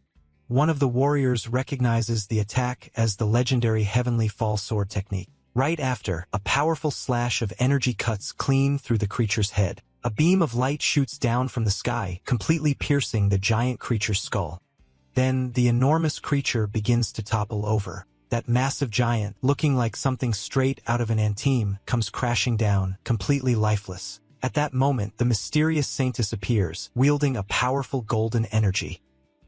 One of the warriors recognizes the attack as the legendary Heavenly Fall Sword technique. Right after, a powerful slash of energy cuts clean through the creature's head. A beam of light shoots down from the sky, completely piercing the giant creature's skull. Then, the enormous creature begins to topple over. That massive giant, looking like something straight out of an anteme, comes crashing down, completely lifeless. At that moment, the mysterious saintess appears, wielding a powerful golden energy.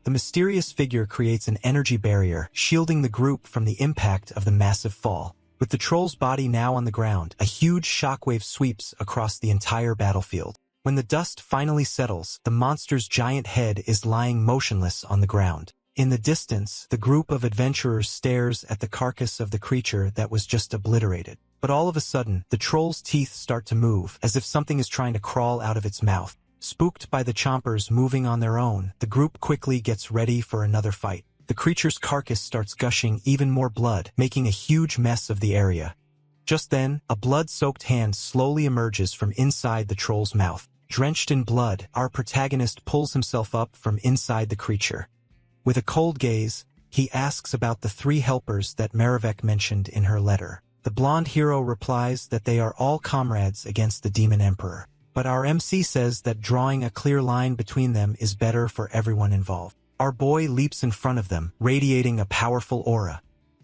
The mysterious figure creates an energy barrier, shielding the group from the impact of the massive fall. With the troll's body now on the ground, a huge shockwave sweeps across the entire battlefield. When the dust finally settles, the monster's giant head is lying motionless on the ground. In the distance, the group of adventurers stares at the carcass of the creature that was just obliterated. But all of a sudden, the troll's teeth start to move, as if something is trying to crawl out of its mouth. Spooked by the chompers moving on their own, the group quickly gets ready for another fight. the creature's carcass starts gushing even more blood, making a huge mess of the area. Just then, a blood-soaked hand slowly emerges from inside the troll's mouth. Drenched in blood, our protagonist pulls himself up from inside the creature. With a cold gaze, he asks about the 3 helpers that Merevek mentioned in her letter. The blonde hero replies that they are all comrades against the Demon Emperor. But our MC says that drawing a clear line between them is better for everyone involved. Our boy leaps in front of them, radiating a powerful aura.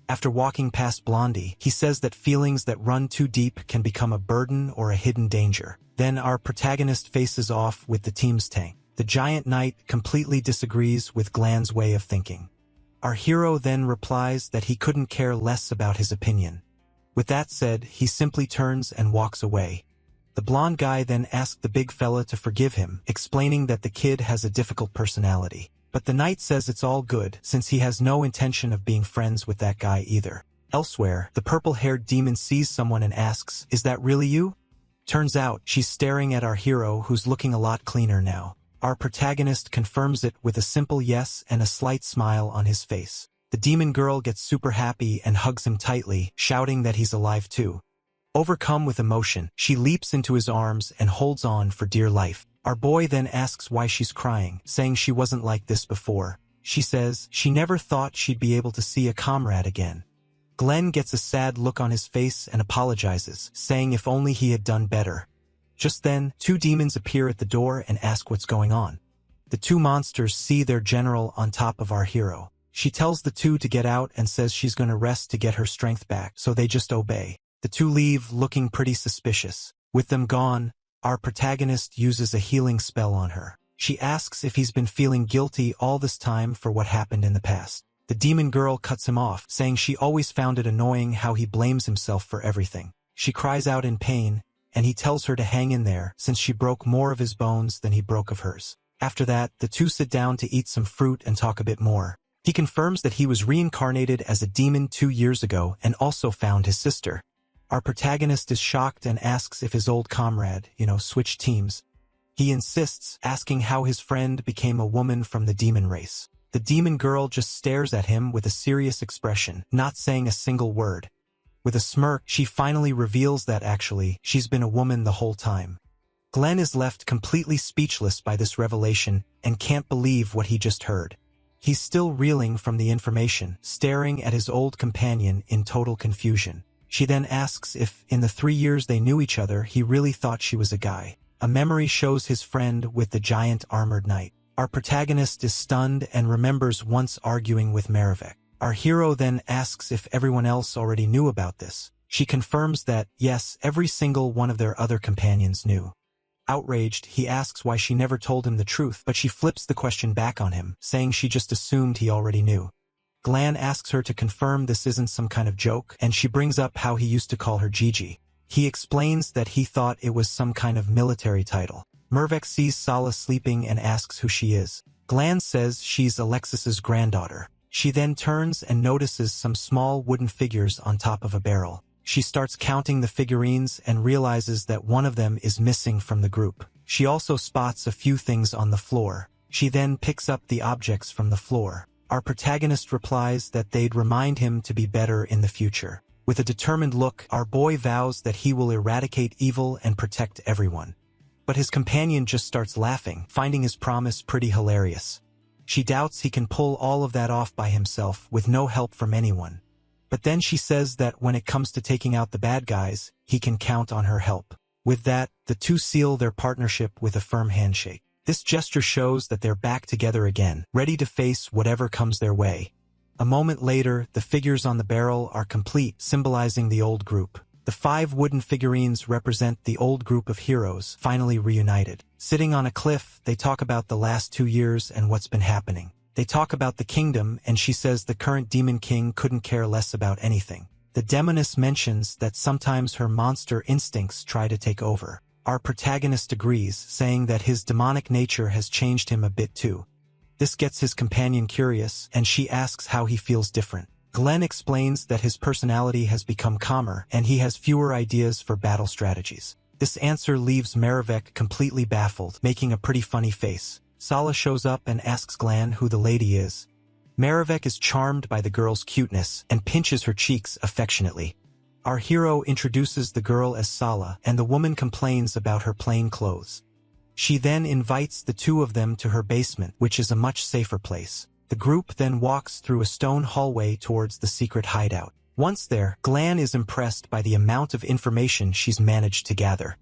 After walking past Blondie, he says that feelings that run too deep can become a burden or a hidden danger. Then our protagonist faces off with the team's tank. The giant knight completely disagrees with Glan's way of thinking. Our hero then replies that he couldn't care less about his opinion. With that said, he simply turns and walks away. The blonde guy then asks the big fella to forgive him, explaining that the kid has a difficult personality. But the knight says it's all good, since he has no intention of being friends with that guy either. Elsewhere, the purple-haired demon sees someone and asks, "Is that really you?" Turns out, she's staring at our hero, who's looking a lot cleaner now. Our protagonist confirms it with a simple yes and a slight smile on his face. The demon girl gets super happy and hugs him tightly, shouting that he's alive too. Overcome with emotion, she leaps into his arms and holds on for dear life. Our boy then asks why she's crying, saying she wasn't like this before. She says she never thought she'd be able to see a comrade again. Glenn gets a sad look on his face and apologizes, saying if only he had done better. Just then, 2 demons appear at the door and ask what's going on. The 2 monsters see their general on top of our hero. She tells the 2 to get out and says she's gonna rest to get her strength back, so they just obey. The 2 leave, looking pretty suspicious. With them gone, our protagonist uses a healing spell on her. She asks if he's been feeling guilty all this time for what happened in the past. The demon girl cuts him off, saying she always found it annoying how he blames himself for everything. She cries out in pain, and he tells her to hang in there, since she broke more of his bones than he broke of hers. After that, the 2 sit down to eat some fruit and talk a bit more. He confirms that he was reincarnated as a demon 2 years ago and also found his sister. Our protagonist is shocked and asks if his old comrade, switched teams. He insists, asking how his friend became a woman from the demon race. The demon girl just stares at him with a serious expression, not saying a single word. With a smirk, she finally reveals that actually, she's been a woman the whole time. Glenn is left completely speechless by this revelation and can't believe what he just heard. He's still reeling from the information, staring at his old companion in total confusion. She then asks if, in the 3 years they knew each other, he really thought she was a guy. A memory shows his friend with the giant armored knight. Our protagonist is stunned and remembers once arguing with Merevek. Our hero then asks if everyone else already knew about this. She confirms that, yes, every single one of their other companions knew. Outraged, he asks why she never told him the truth, but she flips the question back on him, saying she just assumed he already knew. Glan asks her to confirm this isn't some kind of joke, and she brings up how he used to call her Gigi. He explains that he thought it was some kind of military title. Mervek sees Sala sleeping and asks who she is. Glan says she's Alexis's granddaughter. She then turns and notices some small wooden figures on top of a barrel. She starts counting the figurines and realizes that one of them is missing from the group. She also spots a few things on the floor. She then picks up the objects from the floor. Our protagonist replies that they'd remind him to be better in the future. With a determined look, our boy vows that he will eradicate evil and protect everyone. But his companion just starts laughing, finding his promise pretty hilarious. She doubts he can pull all of that off by himself with no help from anyone. But then she says that when it comes to taking out the bad guys, he can count on her help. With that, the 2 seal their partnership with a firm handshake. This gesture shows that they're back together again, ready to face whatever comes their way. A moment later, the figures on the barrel are complete, symbolizing the old group. The 5 wooden figurines represent the old group of heroes, finally reunited. Sitting on a cliff, they talk about the last 2 years and what's been happening. They talk about the kingdom, and she says the current demon king couldn't care less about anything. The demoness mentions that sometimes her monster instincts try to take over. Our protagonist agrees, saying that his demonic nature has changed him a bit too. This gets his companion curious, and she asks how he feels different. Glenn explains that his personality has become calmer, and he has fewer ideas for battle strategies. This answer leaves Merevek completely baffled, making a pretty funny face. Sala shows up and asks Glenn who the lady is. Maravek is charmed by the girl's cuteness and pinches her cheeks affectionately. Our hero introduces the girl as Sala, and the woman complains about her plain clothes. She then invites the two of them to her basement, which is a much safer place. The group then walks through a stone hallway towards the secret hideout. Once there, Glan is impressed by the amount of information she's managed to gather.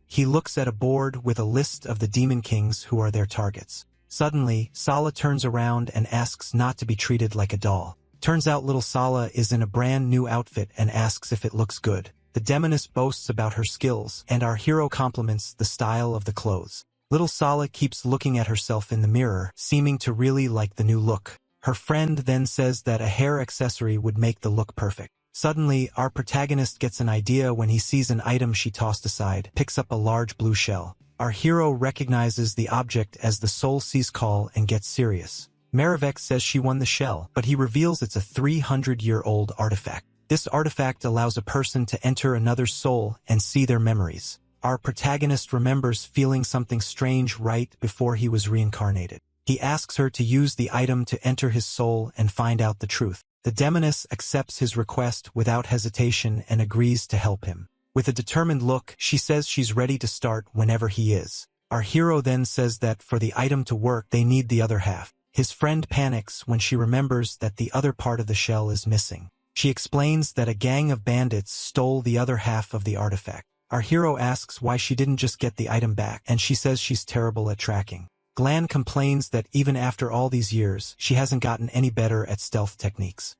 He looks at a board with a list of the demon kings who are their targets. Suddenly, Sala turns around and asks not to be treated like a doll. Turns out little Sala is in a brand new outfit and asks if it looks good. The demoness boasts about her skills, and our hero compliments the style of the clothes. Little Sala keeps looking at herself in the mirror, seeming to really like the new look. Her friend then says that a hair accessory would make the look perfect. Suddenly, our protagonist gets an idea when he sees an item she tossed aside, picks up a large blue shell. Our hero recognizes the object as the Soul Sea's call and gets serious. Maravek says she won the shell, but he reveals it's a 300-year-old artifact. This artifact allows a person to enter another's soul and see their memories. Our protagonist remembers feeling something strange right before he was reincarnated. He asks her to use the item to enter his soul and find out the truth. The demoness accepts his request without hesitation and agrees to help him. With a determined look, she says she's ready to start whenever he is. Our hero then says that for the item to work, they need the other half. His friend panics when she remembers that the other part of the shell is missing. She explains that a gang of bandits stole the other half of the artifact. Our hero asks why she didn't just get the item back, and she says she's terrible at tracking. Glan complains that even after all these years, she hasn't gotten any better at stealth techniques.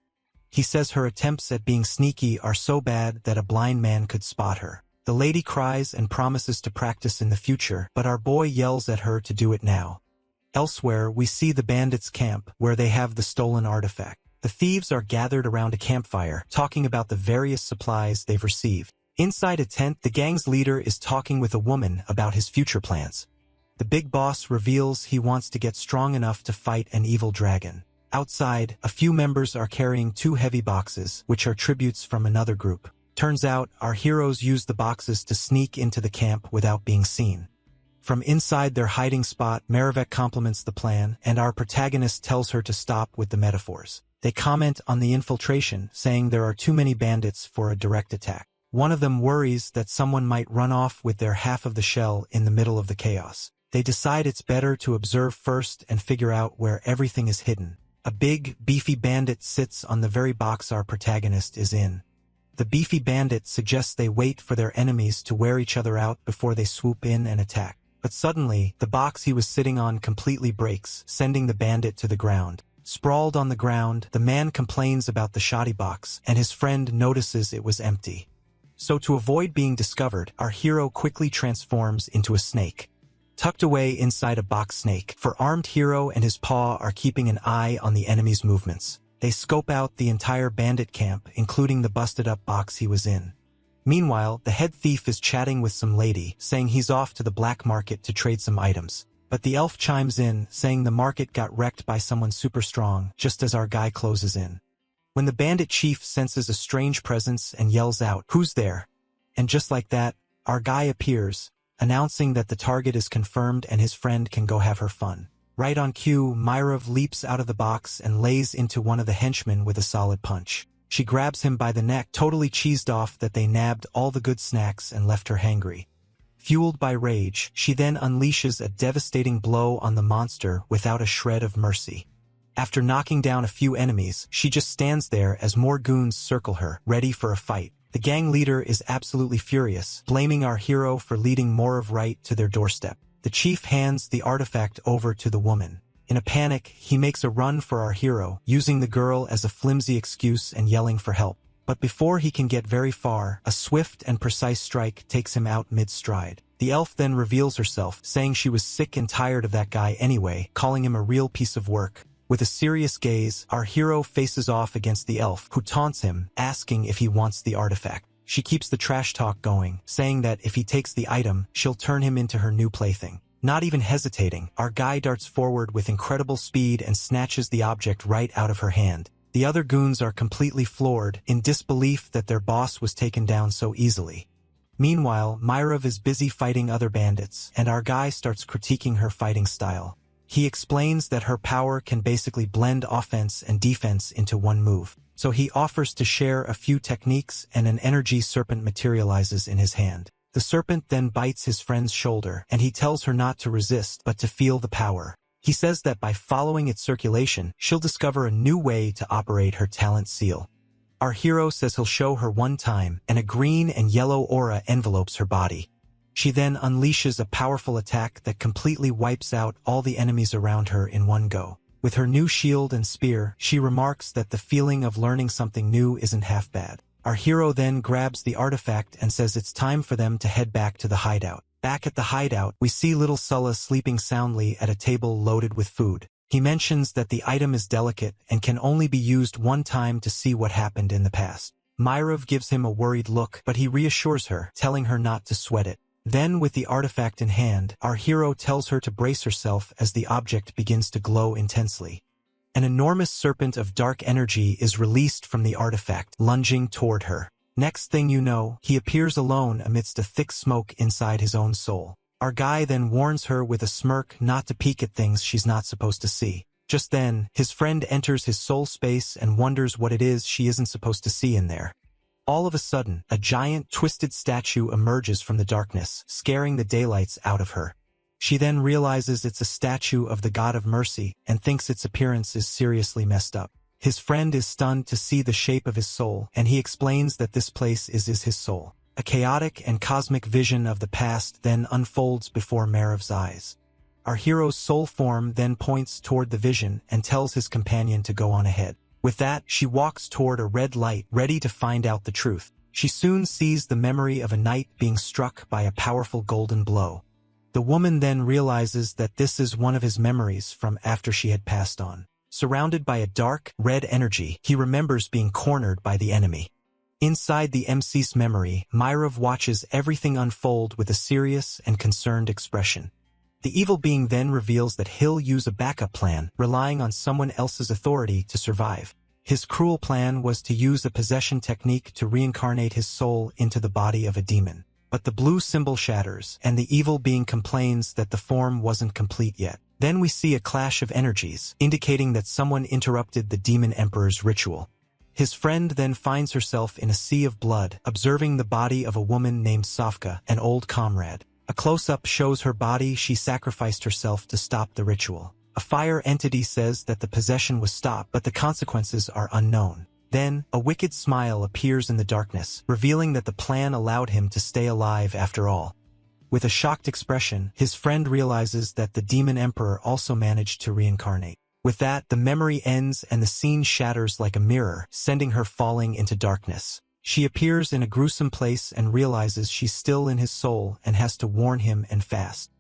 He says her attempts at being sneaky are so bad that a blind man could spot her. The lady cries and promises to practice in the future, but our boy yells at her to do it now. Elsewhere, we see the bandits' camp, where they have the stolen artifact. The thieves are gathered around a campfire, talking about the various supplies they've received. Inside a tent, the gang's leader is talking with a woman about his future plans. The big boss reveals he wants to get strong enough to fight an evil dragon. Outside, a few members are carrying 2 heavy boxes, which are tributes from another group. Turns out, our heroes use the boxes to sneak into the camp without being seen. From inside their hiding spot, Maravek compliments the plan, and our protagonist tells her to stop with the metaphors. They comment on the infiltration, saying there are too many bandits for a direct attack. One of them worries that someone might run off with their half of the shell in the middle of the chaos. They decide it's better to observe first and figure out where everything is hidden. A big, beefy bandit sits on the very box our protagonist is in. The beefy bandit suggests they wait for their enemies to wear each other out before they swoop in and attack. But suddenly, the box he was sitting on completely breaks, sending the bandit to the ground. Sprawled on the ground, the man complains about the shoddy box, and his friend notices it was empty. So to avoid being discovered, our hero quickly transforms into a snake. Tucked away inside a box snake, our armed hero and his paw are keeping an eye on the enemy's movements. They scope out the entire bandit camp, including the busted-up box he was in. Meanwhile, the head thief is chatting with some lady, saying he's off to the black market to trade some items. But the elf chimes in, saying the market got wrecked by someone super strong, just as our guy closes in. When the bandit chief senses a strange presence and yells out, "Who's there?" And just like that, our guy appears, announcing that the target is confirmed and his friend can go have her fun. Right on cue, Myrov leaps out of the box and lays into one of the henchmen with a solid punch. She grabs him by the neck, totally cheesed off that they nabbed all the good snacks and left her hangry. Fueled by rage, she then unleashes a devastating blow on the monster without a shred of mercy. After knocking down a few enemies, she just stands there as more goons circle her, ready for a fight. The gang leader is absolutely furious, blaming our hero for leading more of right to their doorstep. The chief hands the artifact over to the woman. In a panic, he makes a run for our hero, using the girl as a flimsy excuse and yelling for help. But before he can get very far, a swift and precise strike takes him out mid-stride. The elf then reveals herself, saying she was sick and tired of that guy anyway, calling him a real piece of work. With a serious gaze, our hero faces off against the elf, who taunts him, asking if he wants the artifact. She keeps the trash talk going, saying that if he takes the item, she'll turn him into her new plaything. Not even hesitating, our guy darts forward with incredible speed and snatches the object right out of her hand. The other goons are completely floored, in disbelief that their boss was taken down so easily. Meanwhile, Myrov is busy fighting other bandits, and our guy starts critiquing her fighting style. He explains that her power can basically blend offense and defense into one move. So he offers to share a few techniques and an energy serpent materializes in his hand. The serpent then bites his friend's shoulder and he tells her not to resist but to feel the power. He says that by following its circulation, she'll discover a new way to operate her talent seal. Our hero says he'll show her one time, and a green and yellow aura envelopes her body. She then unleashes a powerful attack that completely wipes out all the enemies around her in one go. With her new shield and spear, she remarks that the feeling of learning something new isn't half bad. Our hero then grabs the artifact and says it's time for them to head back to the hideout. Back at the hideout, we see little Sulla sleeping soundly at a table loaded with food. He mentions that the item is delicate and can only be used one time to see what happened in the past. Myrov gives him a worried look, but he reassures her, telling her not to sweat it. Then, with the artifact in hand, our hero tells her to brace herself as the object begins to glow intensely. An enormous serpent of dark energy is released from the artifact, lunging toward her. Next thing you know, he appears alone amidst a thick smoke inside his own soul. Our guy then warns her with a smirk not to peek at things she's not supposed to see. Just then, his friend enters his soul space and wonders what it is she isn't supposed to see in there. All of a sudden, a giant, twisted statue emerges from the darkness, scaring the daylights out of her. She then realizes it's a statue of the god of mercy and thinks its appearance is seriously messed up. His friend is stunned to see the shape of his soul, and he explains that this place is his soul. A chaotic and cosmic vision of the past then unfolds before Marov's eyes. Our hero's soul form then points toward the vision and tells his companion to go on ahead. With that, she walks toward a red light, ready to find out the truth. She soon sees the memory of a knight being struck by a powerful golden blow. The woman then realizes that this is one of his memories from after she had passed on. Surrounded by a dark, red energy, he remembers being cornered by the enemy. Inside the MC's memory, Myrov watches everything unfold with a serious and concerned expression. The evil being then reveals that he'll use a backup plan, relying on someone else's authority to survive. His cruel plan was to use a possession technique to reincarnate his soul into the body of a demon. But the blue symbol shatters, and the evil being complains that the form wasn't complete yet. Then we see a clash of energies, indicating that someone interrupted the demon emperor's ritual. His friend then finds herself in a sea of blood, observing the body of a woman named Sofka, an old comrade. A close-up shows her body. She sacrificed herself to stop the ritual. A fire entity says that the possession was stopped, but the consequences are unknown. Then, a wicked smile appears in the darkness, revealing that the plan allowed him to stay alive after all. With a shocked expression, his friend realizes that the demon emperor also managed to reincarnate. With that, the memory ends and the scene shatters like a mirror, sending her falling into darkness. She appears in a gruesome place and realizes she's still in his soul and has to warn him and fast.